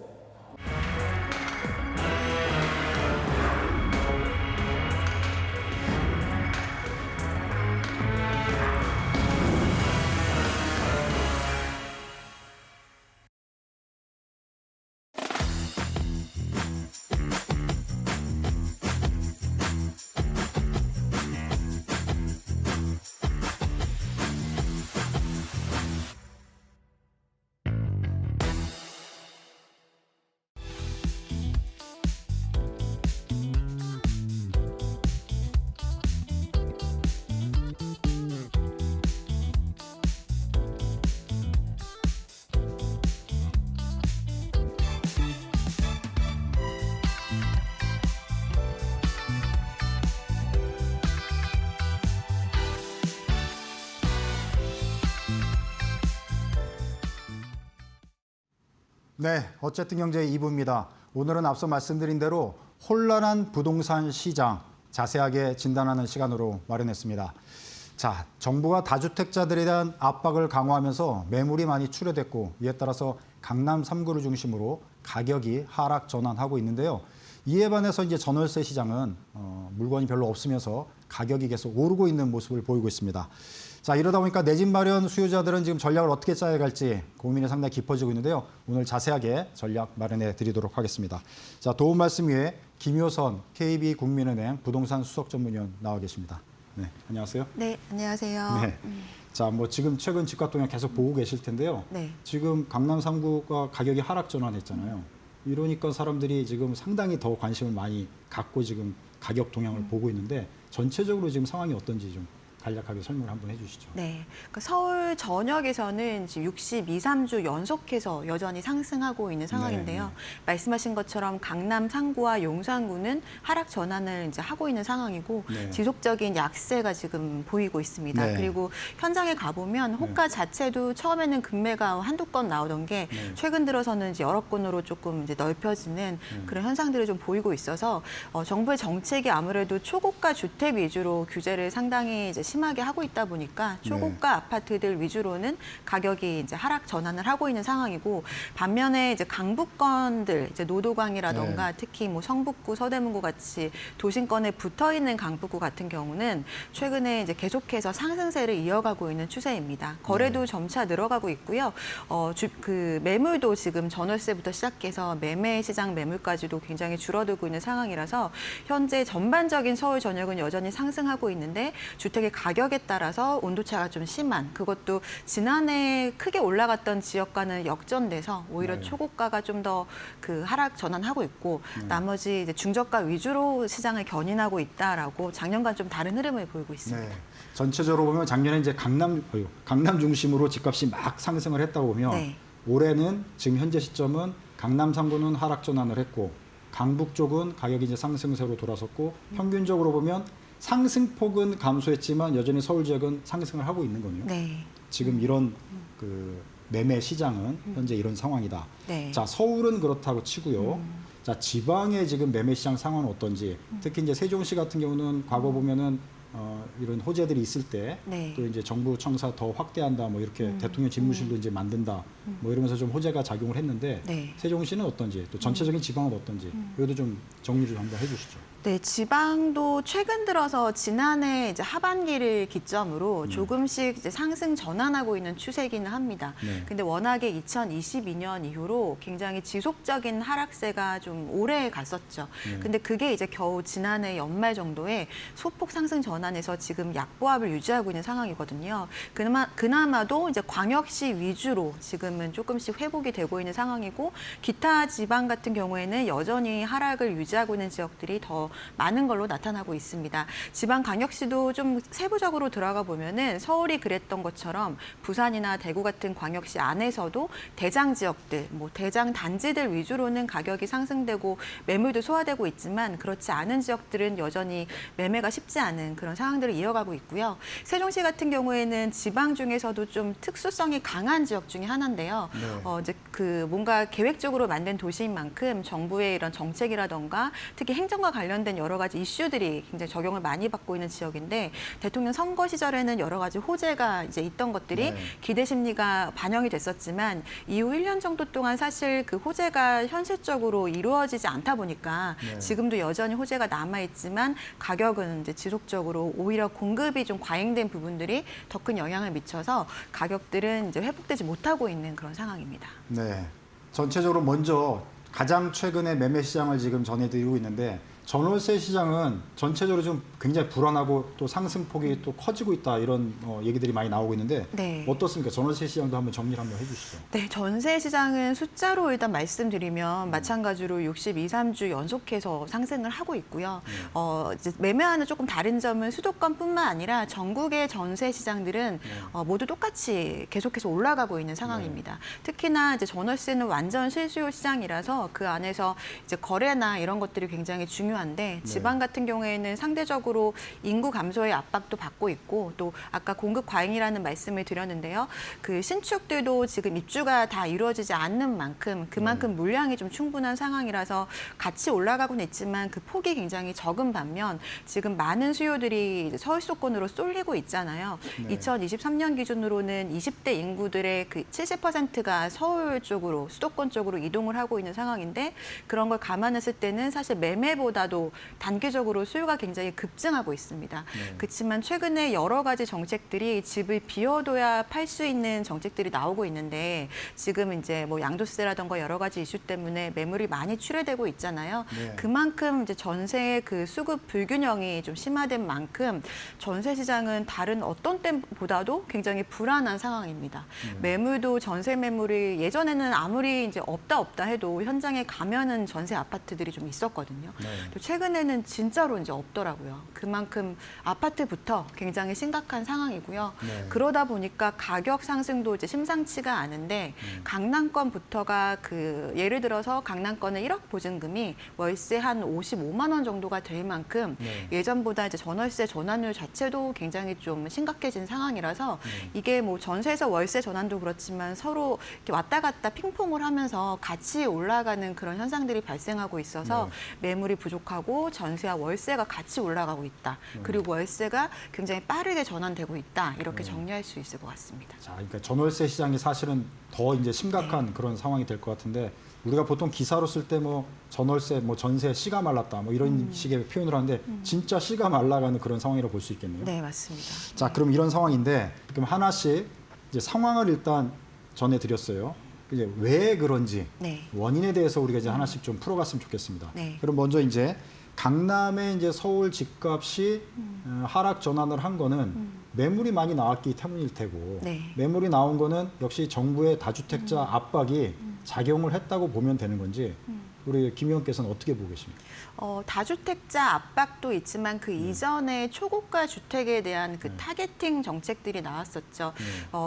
네, 어쨌든 경제 2부입니다. 오늘은 앞서 말씀드린 대로 혼란한 부동산 시장 자세하게 진단하는 시간으로 마련했습니다. 자, 정부가 다주택자들에 대한 압박을 강화하면서 매물이 많이 출회됐고 이에 따라서 강남 3구를 중심으로 가격이 하락 전환하고 있는데요. 이에 반해서 이제 전월세 시장은 물건이 별로 없으면서 가격이 계속 오르고 있는 모습을 보이고 있습니다. 자, 이러다 보니까 내 집 마련 수요자들은 지금 전략을 어떻게 짜야 할지 고민이 상당히 깊어지고 있는데요. 오늘 자세하게 전략 마련해 드리도록 하겠습니다. 자, 도움 말씀 위에 김효선 KB국민은행 부동산 수석 전문위원 나와 계십니다. 네, 안녕하세요. 네, 안녕하세요. 네. 자, 뭐 지금 최근 집값 동향 계속 보고 계실 텐데요. 네. 지금 강남 3구가 가격이 하락 전환했잖아요. 이러니까 사람들이 지금 상당히 더 관심을 많이 갖고 지금 가격 동향을 보고 있는데 전체적으로 지금 상황이 어떤지 좀 간략하게 설명을 한번 해주시죠. 네, 그러니까 서울 전역에서는 지금 62, 3주 연속해서 여전히 상승하고 있는 상황인데요. 네. 말씀하신 것처럼 강남 상구와 용산구는 하락 전환을 이제 하고 있는 상황이고 네. 지속적인 약세가 지금 보이고 있습니다. 네. 그리고 현장에 가보면 호가 자체도 처음에는 금매가 한두 건 나오던 게 네. 최근 들어서는 이제 여러 건으로 조금 이제 넓혀지는 그런 현상들을 좀 보이고 있어서 정부의 정책이 아무래도 초고가 주택 위주로 규제를 상당히 이제 심하게 하고 있다 보니까 초고가 아파트들 위주로는 가격이 이제 하락 전환을 하고 있는 상황이고 반면에 이제 강북권들 이제 노도강이라던가 특히 뭐 성북구, 서대문구 같이 도심권에 붙어 있는 강북구 같은 경우는 최근에 이제 계속해서 상승세를 이어가고 있는 추세입니다. 거래도 점차 늘어가고 있고요. 그 매물도 지금 전월세부터 시작해서 매매 시장 매물까지도 굉장히 줄어들고 있는 상황이라서 현재 전반적인 서울 전역은 여전히 상승하고 있는데 주택의 가격에 따라서 온도차가 좀 심한 그것도 지난해 크게 올라갔던 지역과는 역전돼서 오히려 초고가가 좀 더 그 하락 전환하고 있고 나머지 이제 중저가 위주로 시장을 견인하고 있다라고 작년과 좀 다른 흐름을 보이고 있습니다. 네. 전체적으로 보면 작년에 이제 강남 중심으로 집값이 막 상승을 했다 보면 네. 올해는 지금 현재 시점은 강남 상구는 하락 전환을 했고 강북 쪽은 가격이 이제 상승세로 돌아섰고 평균적으로 보면 상승폭은 감소했지만 여전히 서울 지역은 상승을 하고 있는 거네요. 네. 지금 이런 그 매매 시장은 현재 이런 상황이다. 네. 자, 서울은 그렇다고 치고요. 자, 지방의 지금 매매 시장 상황은 어떤지, 특히 이제 세종시 같은 경우는 과거 보면은 이런 호재들이 있을 때 또 네. 이제 정부 청사 더 확대한다, 뭐 이렇게 대통령 집무실도 이제 만든다, 뭐 이러면서 좀 호재가 작용을 했는데 네. 세종시는 어떤지, 또 전체적인 지방은 어떤지, 이것도 좀 정리를 한번 해주시죠. 네, 지방도 최근 들어서 지난해 이제 하반기를 기점으로 조금씩 이제 상승 전환하고 있는 추세기는 합니다. 네. 근데 워낙에 2022년 이후로 굉장히 지속적인 하락세가 좀 오래 갔었죠. 근데 그게 이제 겨우 지난해 연말 정도에 소폭 상승 전환해서 지금 약보합을 유지하고 있는 상황이거든요. 그나마도 이제 광역시 위주로 지금은 조금씩 회복이 되고 있는 상황이고 기타 지방 같은 경우에는 여전히 하락을 유지하고 있는 지역들이 더 많은 걸로 나타나고 있습니다. 지방 광역시도 좀 세부적으로 들어가 보면은 서울이 그랬던 것처럼 부산이나 대구 같은 광역시 안에서도 대장 지역들, 뭐 대장 단지들 위주로는 가격이 상승되고 매물도 소화되고 있지만 그렇지 않은 지역들은 여전히 매매가 쉽지 않은 그런 상황들을 이어가고 있고요. 세종시 같은 경우에는 지방 중에서도 좀 특수성이 강한 지역 중에 하나인데요. 네. 이제 그 뭔가 계획적으로 만든 도시인 만큼 정부의 이런 정책이라던가 특히 행정과 관련된 여러 가지 이슈들이 굉장히 적용을 많이 받고 있는 지역인데 대통령 선거 시절에는 여러 가지 호재가 이제 있던 것들이 네. 기대 심리가 반영이 됐었지만 이후 1년 정도 동안 사실 그 호재가 현실적으로 이루어지지 않다 보니까 네. 지금도 여전히 호재가 남아 있지만 가격은 이제 지속적으로 오히려 공급이 좀 과잉된 부분들이 더 큰 영향을 미쳐서 가격들은 이제 회복되지 못하고 있는 그런 상황입니다. 네. 전체적으로 먼저 가장 최근에 매매 시장을 지금 전해드리고 있는데 전월세 시장은 전체적으로 좀 굉장히 불안하고 또 상승폭이 또 커지고 있다 이런 얘기들이 많이 나오고 있는데 네. 어떻습니까? 전월세 시장도 한번 정리를 한번 해주시죠. 네, 전세 시장은 숫자로 일단 말씀드리면 마찬가지로 62, 3주 연속해서 상승을 하고 있고요. 이제 매매와는 조금 다른 점은 수도권뿐만 아니라 전국의 전세 시장들은 모두 똑같이 계속해서 올라가고 있는 상황입니다. 특히나 이제 전월세는 완전 실수요 시장이라서 그 안에서 이제 거래나 이런 것들이 굉장히 중요한데 지방 같은 경우에는 상대적으로 인구 감소의 압박도 받고 있고 또 아까 공급 과잉이라는 말씀을 드렸는데요. 그 신축들도 지금 입주가 다 이루어지지 않는 만큼 그만큼 물량이 좀 충분한 상황이라서 같이 올라가고는 있지만 그 폭이 굉장히 적은 반면 지금 많은 수요들이 이제 서울 수도권으로 쏠리고 있잖아요. 네. 2023년 기준으로는 20대 인구들의 그 70%가 서울 쪽으로 수도권 쪽으로 이동을 하고 있는 상황인데 그런 걸 감안했을 때는 사실 매매보다도 단기적으로 수요가 굉장히 급증하고 있습니다. 그렇지만 최근에 여러 가지 정책들이 집을 비워둬야 팔 수 있는 정책들이 나오고 있는데 지금 이제 뭐 양도세라던가 여러 가지 이슈 때문에 매물이 많이 출회되고 있잖아요. 네. 그만큼 이제 전세의 그 수급 불균형이 좀 심화된 만큼 전세 시장은 다른 어떤 때보다도 굉장히 불안한 상황입니다. 매물도 전세 매물이 예전에는 아무리 이제 없다 해도 현장에 가면은 전세 아파트들이 좀 있었거든요. 네. 또 최근에는 진짜로 이제 없더라고요. 그만큼 아파트부터 굉장히 심각한 상황이고요. 네. 그러다 보니까 가격 상승도 이제 심상치가 않은데 강남권부터가 예를 들어서 강남권의 1억 보증금이 월세 한 55만 원 정도가 될 만큼 네. 예전보다 이제 전월세 전환율 자체도 굉장히 좀 심각해진 상황이라서 이게 뭐 전세에서 월세 전환도 그렇지만 서로 이렇게 왔다 갔다 핑퐁을 하면서 같이 올라가는 그런 현상들이 발생하고 있어서 매물이 부족하고 전세와 월세가 같이 올라가고 있다. 그리고 월세가 굉장히 빠르게 전환되고 있다. 이렇게 정리할 수 있을 것 같습니다. 자, 그러니까 전월세 시장이 사실은 더 이제 심각한 그런 상황이 될 것 같은데 우리가 보통 기사로 쓸 때 뭐 전월세, 뭐 전세 씨가 말랐다, 뭐 이런 식의 표현을 하는데 진짜 씨가 말라가는 그런 상황이라고 볼 수 있겠네요. 네, 맞습니다. 자, 그럼 이런 상황인데 그럼 하나씩 이제 상황을 일단 전해드렸어요. 이제 왜 그런지 네. 원인에 대해서 우리가 이제 하나씩 좀 풀어갔으면 좋겠습니다. 네. 그럼 먼저 이제 강남의 이제 서울 집값이 하락 전환을 한 거는 매물이 많이 나왔기 때문일 테고 네. 매물이 나온 거는 역시 정부의 다주택자 압박이 작용을 했다고 보면 되는 건지 우리 김 의원께서는 어떻게 보고 계십니까? 다주택자 압박도 있지만 그 이전에 초고가 주택에 대한 그 타겟팅 정책들이 나왔었죠.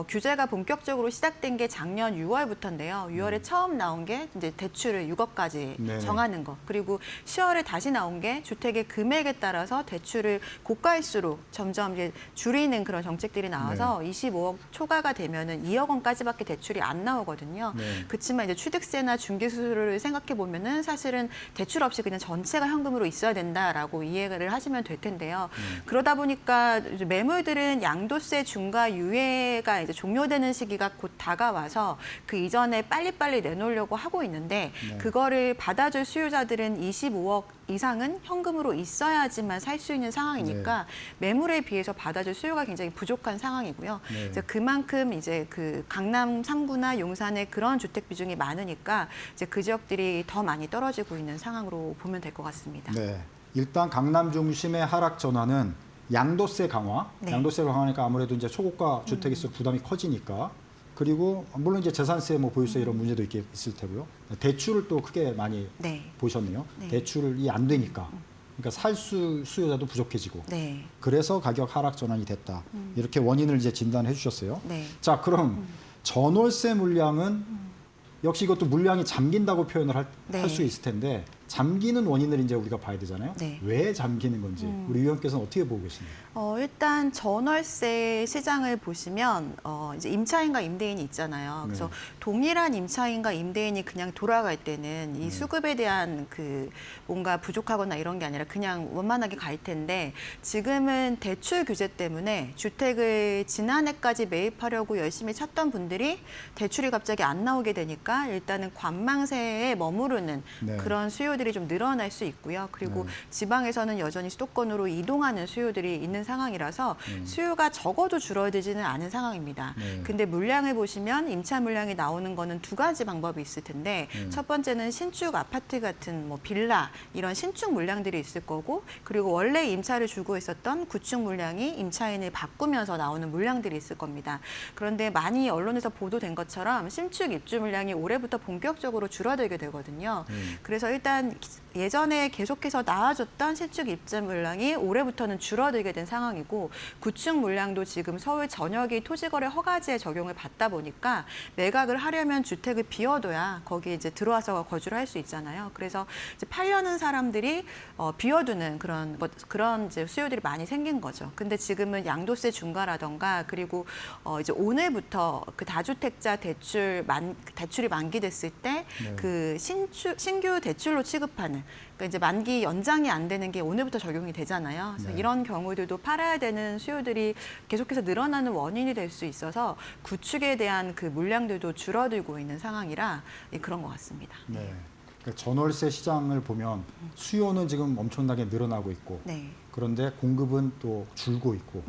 규제가 본격적으로 시작된 게 작년 6월부터인데요. 6월에 처음 나온 게 이제 대출을 6억까지 네네. 정하는 거. 그리고 10월에 다시 나온 게 주택의 금액에 따라서 대출을 고가일수록 점점 이제 줄이는 그런 정책들이 나와서 25억 초과가 되면은 2억 원까지밖에 대출이 안 나오거든요. 네. 그렇지만 이제 취득세나 중개수수료를 생각해 보면은 사실은 대출 없이 그냥 전체가 현금으로 있어야 된다라고 이해를 하시면 될 텐데요. 그러다 보니까 이제 매물들은 양도세 중과 유예가 이제 종료되는 시기가 곧 다가와서 그 이전에 빨리빨리 내놓으려고 하고 있는데 그거를 받아줄 수요자들은 25억 이상은 현금으로 있어야지만 살 수 있는 상황이니까 매물에 비해서 받아줄 수요가 굉장히 부족한 상황이고요. 네. 이제 그만큼 이제 그 강남 상부나 용산에 그런 주택 비중이 많으니까 이제 그 지역들이 더 많이 떨어지고 있는 상황으로 보면 될 것 같습니다. 네. 일단 강남 중심의 하락 전환은 양도세 강화, 네. 양도세 강화니까 아무래도 이제 초고가 주택일수록 부담이 커지니까 그리고 물론 이제 재산세, 뭐 보유세 이런 문제도 있을 테고요. 대출을 또 크게 많이 네. 보셨네요. 네. 대출이 안 되니까. 그러니까 수요자도 부족해지고. 네. 그래서 가격 하락 전환이 됐다. 이렇게 원인을 이제 진단해 주셨어요. 네. 자, 그럼 전월세 물량은 역시 이것도 물량이 잠긴다고 표현을 할 네. 수 있을 텐데 잠기는 원인을 이제 우리가 봐야 되잖아요. 네. 왜 잠기는 건지 우리 위원께서는 어떻게 보고 계십니까? 일단 전월세 시장을 보시면 이제 임차인과 임대인이 있잖아요. 그래서 네. 동일한 임차인과 임대인이 그냥 돌아갈 때는 이 수급에 대한 그 뭔가 부족하거나 이런 게 아니라 그냥 원만하게 갈 텐데 지금은 대출 규제 때문에 주택을 지난해까지 매입하려고 열심히 찾던 분들이 대출이 갑자기 안 나오게 되니까 일단은 관망세에 머무르는 네. 그런 수요들이 좀 늘어날 수 있고요. 그리고 네. 지방에서는 여전히 수도권으로 이동하는 수요들이 있는 상황이라서 수요가 적어도 줄어들지는 않은 상황입니다. 네. 근데 물량을 보시면 임차 물량이 나오는 거는 두 가지 방법이 있을 텐데 첫 번째는 신축 아파트 같은 뭐 빌라 이런 신축 물량들이 있을 거고 그리고 원래 임차를 주고 있었던 구축 물량이 임차인을 바꾸면서 나오는 물량들이 있을 겁니다. 그런데 많이 언론에서 보도된 것처럼 신축 입주 물량이 올해부터 본격적으로 줄어들게 되거든요. 그래서 일단 예전에 계속해서 나와줬던 신축 입주 물량이 올해부터는 줄어들게 된 상황이고 구축 물량도 지금 서울 전역이 토지거래 허가제에 적용을 받다 보니까 매각을 하려면 주택을 비워둬야 거기에 이제 들어와서 거주를 할 수 있잖아요. 그래서 이제 팔려는 사람들이 비워두는 그런 이제 수요들이 많이 생긴 거죠. 근데 지금은 양도세 중과라던가 그리고 이제 오늘부터 그 다주택자 대출이 만기됐을 때 그 신규 대출로 취급하는 그러니까 이제 만기 연장이 안 되는 게 오늘부터 적용이 되잖아요. 그래서 이런 경우들도 팔아야 되는 수요들이 계속해서 늘어나는 원인이 될 수 있어서 구축에 대한 그 물량들도 줄어들고 있는 상황이라 그런 것 같습니다. 네. 그러니까 전월세 시장을 보면 수요는 지금 엄청나게 늘어나고 있고 네. 그런데 공급은 또 줄고 있고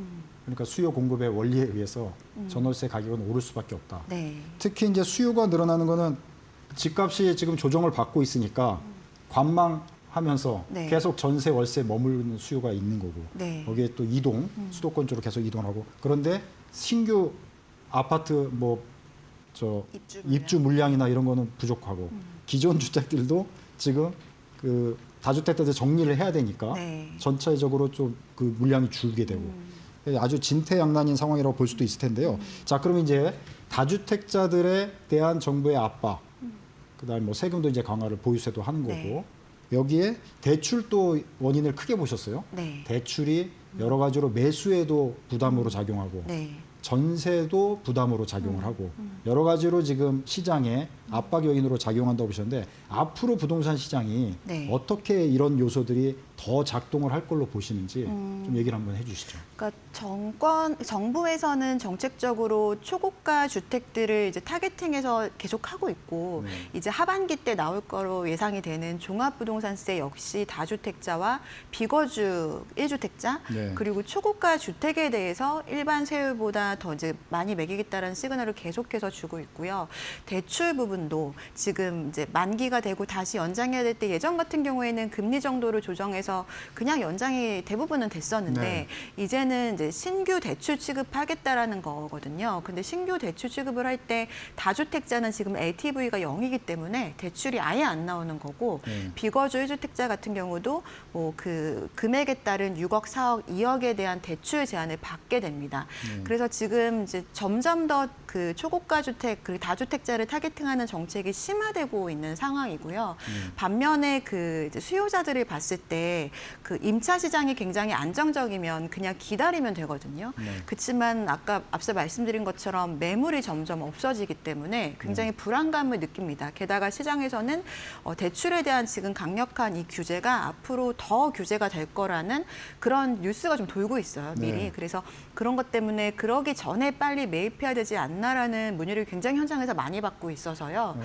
그러니까 수요 공급의 원리에 의해서 전월세 가격은 오를 수밖에 없다. 네. 특히 이제 수요가 늘어나는 거는 집값이 지금 조정을 받고 있으니까 관망하면서 네. 계속 전세 월세 머무르는 수요가 있는 거고 네. 거기에 또 이동 수도권 쪽으로 계속 이동하고 그런데 신규 아파트 입주 입주 물량이나 이런 거는 부족하고 기존 주택들도 지금 그 다주택자들 정리를 해야 되니까 네. 전체적으로 좀 그 물량이 줄게 되고 아주 진퇴양난인 상황이라고 볼 수도 있을 텐데요. 자, 그럼 이제 다주택자들에 대한 정부의 압박, 그다음에 뭐 세금도 이제 강화를 보유세도 하는 거고 네. 여기에 대출도 원인을 크게 보셨어요. 네. 대출이 여러 가지로 매수에도 부담으로 작용하고 네. 전세도 부담으로 작용을 하고 여러 가지로 지금 시장에 압박 요인으로 작용한다고 보셨는데 앞으로 부동산 시장이 네. 어떻게 이런 요소들이 더 작동을 할 걸로 보시는지 좀 얘기를 한번 해주시죠. 그러니까 정부에서는 정책적으로 초고가 주택들을 이제 타겟팅해서 계속 하고 있고 이제 하반기 때 나올 거로 예상이 되는 종합부동산세 역시 다주택자와 비거주 1주택자 네. 그리고 초고가 주택에 대해서 일반 세율보다 더 이제 많이 매기겠다는 시그널을 계속해서 주고 있고요. 대출 부분도 지금 이제 만기가 되고 다시 연장해야 될 때 예전 같은 경우에는 금리 정도를 조정해서 그냥 연장이 대부분은 됐었는데 네. 이제는 이제 신규 대출 취급하겠다라는 거거든요. 근데 신규 대출 취급을 할 때 다주택자는 지금 LTV가 0이기 때문에 대출이 아예 안 나오는 거고 비거주 1주택자 같은 경우도 뭐 그 금액에 따른 6억, 4억, 2억에 대한 대출 제한을 받게 됩니다. 그래서 지금 이제 점점 더 그 초고가 주택 그리고 다주택자를 타겟팅하는 정책이 심화되고 있는 상황이고요. 반면에 그 이제 수요자들을 봤을 때 그 임차 시장이 굉장히 안정적이면 그냥 기다리면 되거든요. 그렇지만 아까 앞서 말씀드린 것처럼 매물이 점점 없어지기 때문에 굉장히 불안감을 느낍니다. 게다가 시장에서는 대출에 대한 지금 강력한 이 규제가 앞으로 더 규제가 될 거라는 그런 뉴스가 좀 돌고 있어요. 미리. 네. 그래서 그런 것 때문에 그러기 전에 빨리 매입해야 되지 않나라는 문의를 굉장히 현장에서 많이 받고 있어서요.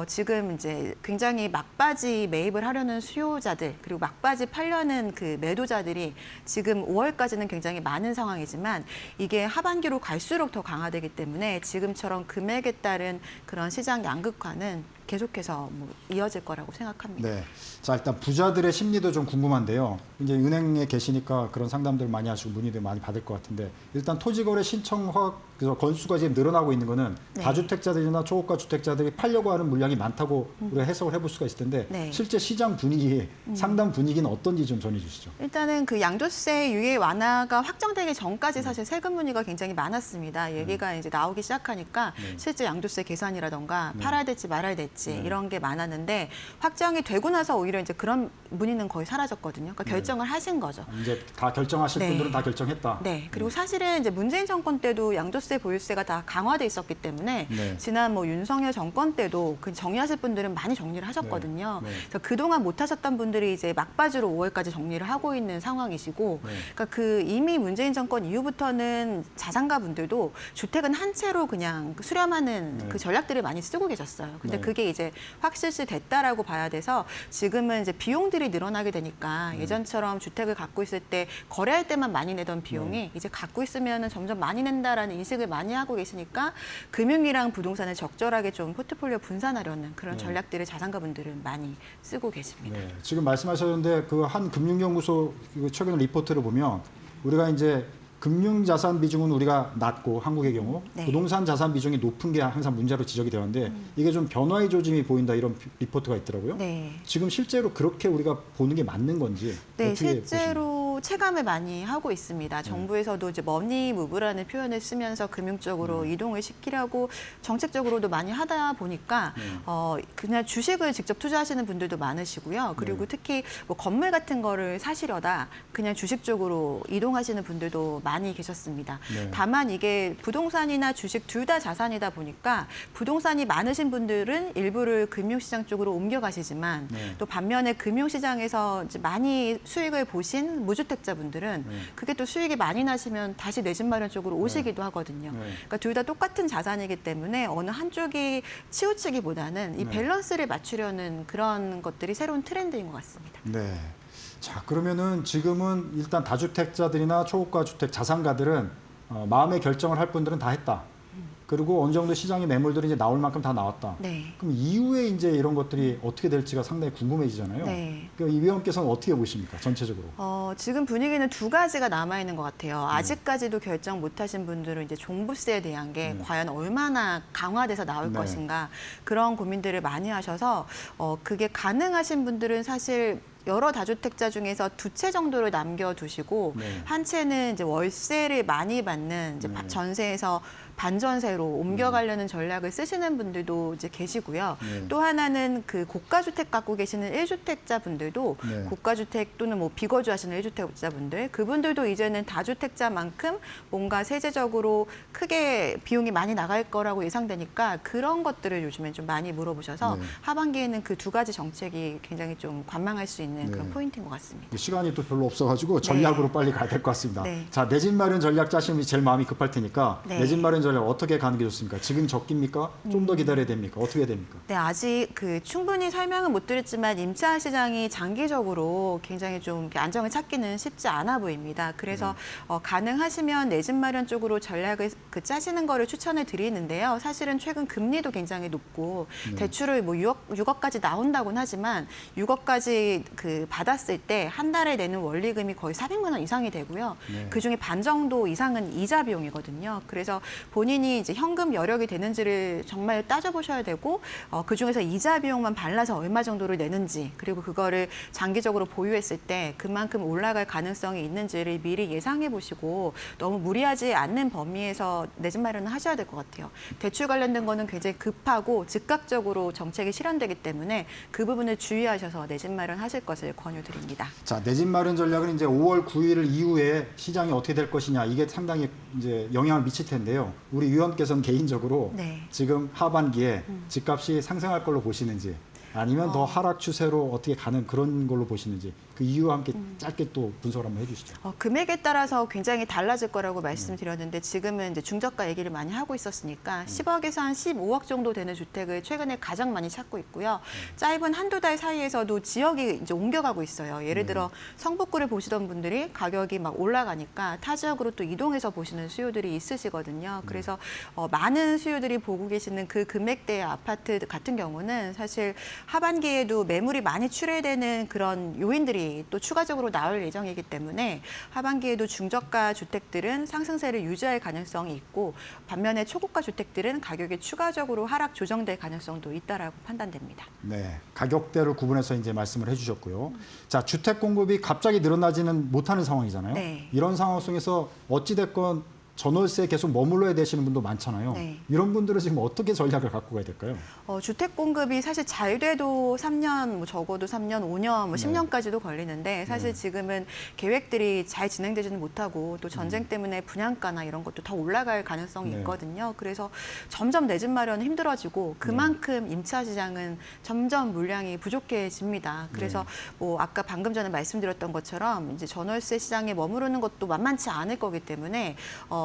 지금 이제 굉장히 막바지 매입을 하려는 수요자들 그리고 막바지 팔려는 그 매도자들이 지금 5월까지는 굉장히 많은 상황이지만 이게 하반기로 갈수록 더 강화되기 때문에 지금처럼 금액에 따른 그런 시장 양극화는 계속해서 뭐 이어질 거라고 생각합니다. 네. 자, 일단 부자들의 심리도 좀 궁금한데요. 이제 은행에 계시니까 그런 상담들 많이 하시고 문의들 많이 받을 것 같은데 일단 토지거래 신청허 건수가 지금 늘어나고 있는 거는 네. 다주택자들이나 초고가 주택자들이 팔려고 하는 물량이 많다고 우리가 해석을 해볼 수가 있을 텐데 네. 실제 시장 분위기, 상담 분위기는 어떤지 좀 전해 주시죠. 일단은 그 양도세 유예 완화가 확정되기 전까지 사실 세금 문의가 굉장히 많았습니다. 얘기가 이제 나오기 시작하니까 실제 양도세 계산이라던가 팔아야 될지 말아야 될지 이런 게 많았는데 확정이 되고 나서 오히려 이제 그런 문의는 거의 사라졌거든요. 그러니까 결정을 하신 거죠. 이제 다 결정하실 네. 분들은 다 결정했다. 네. 그리고 사실은 이제 문재인 정권 때도 양도세 보유세가 다 강화돼 있었기 때문에 네. 지난 뭐 윤석열 정권 때도 그 정리하실 분들은 많이 정리를 하셨거든요. 네. 네. 그래서 그동안 못 하셨던 분들이 이제 막바지로 5월까지 정리를 하고 있는 상황이시고 네. 그러니까 그 이미 문재인 정권 이후부터는 자산가 분들도 주택은 한 채로 그냥 수렴하는 네. 그 전략들을 많이 쓰고 계셨어요. 근데 네. 그게 이제 확실시 됐다라고 봐야 돼서 지금은 이제 비용들이 늘어나게 되니까 예전처럼 주택을 갖고 있을 때 거래할 때만 많이 내던 비용이 이제 갖고 있으면은 점점 많이 낸다라는 인식을 많이 하고 계시니까 금융이랑 부동산을 적절하게 좀 포트폴리오 분산하려는 그런 전략들을 자산가분들은 많이 쓰고 계십니다. 네, 지금 말씀하셨는데 그 한 금융연구소 최근 리포트를 보면 우리가 이제 금융자산 비중은 우리가 낮고 한국의 경우 네. 부동산 자산 비중이 높은 게 항상 문제로 지적이 되었는데 이게 좀 변화의 조짐이 보인다 이런 리포트가 있더라고요. 네. 지금 실제로 그렇게 우리가 보는 게 맞는 건지 네, 어떻게 실제로 체감을 많이 하고 있습니다. 정부에서도 이제 머니 무브라는 표현을 쓰면서 금융 쪽으로 이동을 시키려고 정책적으로도 많이 하다 보니까 그냥 주식을 직접 투자하시는 분들도 많으시고요. 그리고 특히 뭐 건물 같은 거를 사시려다 그냥 주식 쪽으로 이동하시는 분들도 많이 계셨습니다. 네. 다만 이게 부동산이나 주식 둘 다 자산이다 보니까 부동산이 많으신 분들은 일부를 금융시장 쪽으로 옮겨가시지만 네. 또 반면에 금융시장에서 이제 많이 수익을 보신 무주택자분들은 그게 또 수익이 많이 나시면 다시 내 집 마련 쪽으로 오시기도 하거든요. 네. 그러니까 둘 다 똑같은 자산이기 때문에 어느 한쪽이 치우치기보다는 이 네. 밸런스를 맞추려는 그런 것들이 새로운 트렌드인 것 같습니다. 네. 자, 그러면은 지금은 일단 다주택자들이나 초고가 주택 자산가들은 마음의 결정을 할 분들은 다 했다. 그리고 어느 정도 시장의 매물들이 이제 나올 만큼 다 나왔다. 네. 그럼 이후에 이제 이런 것들이 어떻게 될지가 상당히 궁금해지잖아요. 네. 그러니까 이 위원께서는 어떻게 보십니까? 전체적으로. 지금 분위기는 두 가지가 남아 있는 것 같아요. 아직까지도 결정 못하신 분들은 이제 종부세에 대한 게 과연 얼마나 강화돼서 나올 것인가 그런 고민들을 많이 하셔서 그게 가능하신 분들은 사실 여러 다주택자 중에서 2채 정도를 남겨두시고 네. 한 채는 이제 월세를 많이 받는 이제 네. 전세에서 반전세로 옮겨가려는 전략을 쓰시는 분들도 이제 계시고요. 네. 또 하나는 그 고가주택 갖고 계시는 1주택자 분들도 네. 고가주택 또는 뭐 비거주 하시는 1주택자 분들 그분들도 이제는 다주택자만큼 뭔가 세제적으로 크게 비용이 많이 나갈 거라고 예상되니까 그런 것들을 요즘엔 좀 많이 물어보셔서 네. 하반기에는 그 2가지 정책이 굉장히 좀 관망할 수 있는 네. 그런 포인트인 것 같습니다. 시간이 또 별로 없어가지고 전략으로 빨리 가야 될 것 같습니다. 네. 자, 내 집 마련 전략 짜시면 제일 마음이 급할 테니까 네. 내 집 마련 전략 어떻게 가는 게 좋습니까? 지금 적깁니까? 좀 더 기다려야 됩니까? 어떻게 해야 됩니까? 네, 아직 그 충분히 설명은 못 드렸지만 임차 시장이 장기적으로 굉장히 좀 이렇게 안정을 찾기는 쉽지 않아 보입니다. 그래서 가능하시면 내 집 마련 쪽으로 전략을 짜시는 거를 추천을 드리는데요. 사실은 최근 금리도 굉장히 높고 대출을 뭐 6억까지 나온다고는 하지만 6억까지 그 받았을 때 한 달에 내는 원리금이 거의 400만 원 이상이 되고요. 네. 그 중에 반 정도 이상은 이자 비용이거든요. 그래서 본인이 이제 현금 여력이 되는지를 정말 따져보셔야 되고 그 중에서 이자 비용만 발라서 얼마 정도를 내는지 그리고 그거를 장기적으로 보유했을 때 그만큼 올라갈 가능성이 있는지를 미리 예상해 보시고 너무 무리하지 않는 범위에서 내 집 마련을 하셔야 될 것 같아요. 대출 관련된 거는 굉장히 급하고 즉각적으로 정책이 실현되기 때문에 그 부분을 주의하셔서 내 집 마련하실 것을 권유드립니다. 자, 내 집 마련 전략은 이제 5월 9일 이후에 시장이 어떻게 될 것이냐 이게 상당히 이제 영향을 미칠 텐데요. 우리 위원께서는 개인적으로 네. 지금 하반기에 집값이 상승할 걸로 보시는지 아니면 더 하락 추세로 어떻게 가는 그런 걸로 보시는지 그 이유와 함께 짧게 또 분석을 한번 해주시죠. 금액에 따라서 굉장히 달라질 거라고 말씀드렸는데 지금은 이제 중저가 얘기를 많이 하고 있었으니까 10억에서 한 15억 정도 되는 주택을 최근에 가장 많이 찾고 있고요. 짧은 한두 달 사이에서도 지역이 이제 옮겨가고 있어요. 예를 들어 성북구를 보시던 분들이 가격이 막 올라가니까 타 지역으로 또 이동해서 보시는 수요들이 있으시거든요. 그래서 많은 수요들이 보고 계시는 그 금액대의 아파트 같은 경우는 사실 하반기에도 매물이 많이 출회되는 그런 요인들이 또 추가적으로 나올 예정이기 때문에 하반기에도 중저가 주택들은 상승세를 유지할 가능성이 있고 반면에 초고가 주택들은 가격이 추가적으로 하락 조정될 가능성도 있다라고 판단됩니다. 네, 가격대를 구분해서 이제 말씀을 해주셨고요. 자, 주택 공급이 갑자기 늘어나지는 못하는 상황이잖아요. 네. 이런 상황 속에서 어찌 됐건 전월세에 계속 머물러야 되시는 분도 많잖아요. 네. 이런 분들은 지금 어떻게 전략을 갖고 가야 될까요? 주택 공급이 사실 잘 돼도 3년, 뭐 적어도 3년, 5년, 뭐 10년까지도 걸리는데 사실 지금은 계획들이 잘 진행되지는 못하고 또 전쟁 때문에 분양가나 이런 것도 더 올라갈 가능성이 네. 있거든요. 그래서 점점 내 집 마련은 힘들어지고 그만큼 임차 시장은 점점 물량이 부족해집니다. 그래서 뭐 아까 방금 전에 말씀드렸던 것처럼 이제 전월세 시장에 머무르는 것도 만만치 않을 거기 때문에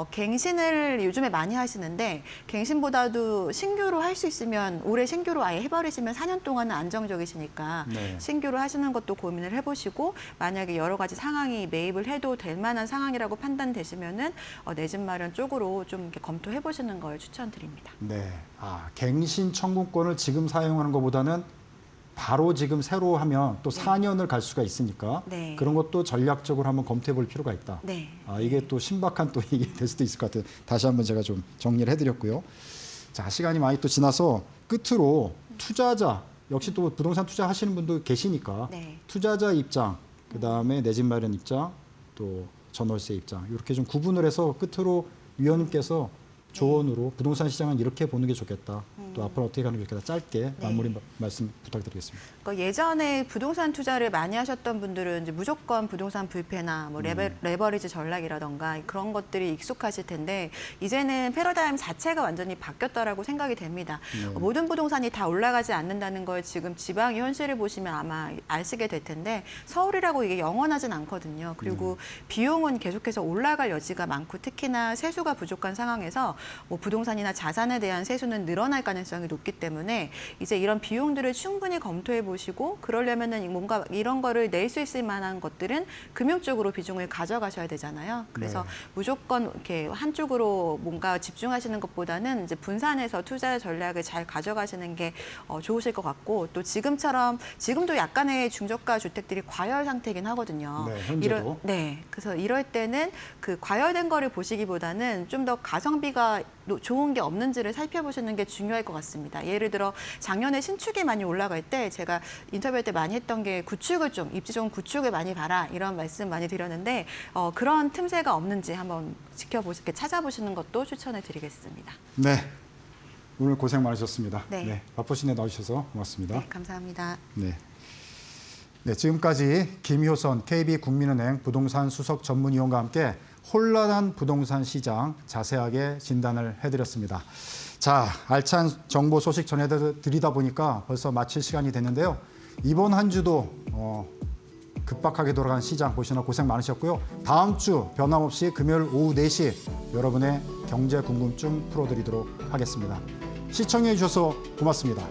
갱신을 요즘에 많이 하시는데 갱신보다도 신규로 할 수 있으면 올해 신규로 아예 해버리시면 4년 동안은 안정적이시니까 네. 신규로 하시는 것도 고민을 해보시고 만약에 여러 가지 상황이 매입을 해도 될 만한 상황이라고 판단되시면은 내 집 마련 쪽으로 좀 이렇게 검토해보시는 걸 추천드립니다. 네, 갱신 청구권을 지금 사용하는 것보다는 바로 지금 새로 하면 또 4년을 갈 수가 있으니까 네. 그런 것도 전략적으로 한번 검토해 볼 필요가 있다. 네. 이게 또 신박한 또 얘기 될 수도 있을 것 같아요. 다시 한번 제가 좀 정리를 해드렸고요. 자, 시간이 많이 또 지나서 끝으로 투자자, 역시 또 부동산 투자하시는 분도 계시니까 네. 투자자 입장, 그다음에 내 집 마련 입장, 또 전월세 입장 이렇게 좀 구분을 해서 끝으로 위원님께서 조언으로 부동산 시장은 이렇게 보는 게 좋겠다. 또 앞으로 어떻게 가는 게 좋겠다. 짧게 마무리 말씀 부탁드리겠습니다. 그러니까 예전에 부동산 투자를 많이 하셨던 분들은 이제 무조건 부동산 불패나 뭐 레버리지 전략이라던가 그런 것들이 익숙하실 텐데 이제는 패러다임 자체가 완전히 바뀌었다라고 생각이 됩니다. 모든 부동산이 다 올라가지 않는다는 걸 지금 지방의 현실을 보시면 아마 아시게 될 텐데 서울이라고 이게 영원하진 않거든요. 그리고 비용은 계속해서 올라갈 여지가 많고 특히나 세수가 부족한 상황에서 뭐 부동산이나 자산에 대한 세수는 늘어날 가능성이 높기 때문에 이제 이런 비용들을 충분히 검토해 보시고 그러려면은 뭔가 이런 거를 낼 수 있을 만한 것들은 금융 쪽으로 비중을 가져가셔야 되잖아요. 그래서 무조건 이렇게 한쪽으로 뭔가 집중하시는 것보다는 이제 분산해서 투자 전략을 잘 가져가시는 게 좋으실 것 같고 또 지금도 약간의 중저가 주택들이 과열 상태이긴 하거든요. 네, 현재도. 그래서 이럴 때는 그 과열된 거를 보시기보다는 좀 더 가성비가 뭐가 좋은 게 없는지를 살펴보시는 게 중요할 것 같습니다. 예를 들어 작년에 신축이 많이 올라갈 때 제가 인터뷰할 때 많이 했던 게 구축을 좀 입지 좋은 구축을 많이 봐라 이런 말씀 많이 드렸는데 그런 틈새가 없는지 한번 찾아보시는 것도 추천을 드리겠습니다. 네, 오늘 고생 많으셨습니다. 네. 바쁘신데 나오셔서 고맙습니다. 네, 감사합니다. 네. 네, 지금까지 김효선 KB국민은행 부동산 수석 전문위원과 함께 혼란한 부동산 시장 자세하게 진단을 해드렸습니다. 자, 알찬 정보 소식 전해드리다 보니까 벌써 마칠 시간이 됐는데요. 이번 한 주도 급박하게 돌아간 시장 보시느라 고생 많으셨고요. 다음 주 변함없이 금요일 오후 4시 여러분의 경제 궁금증 풀어드리도록 하겠습니다. 시청해 주셔서 고맙습니다.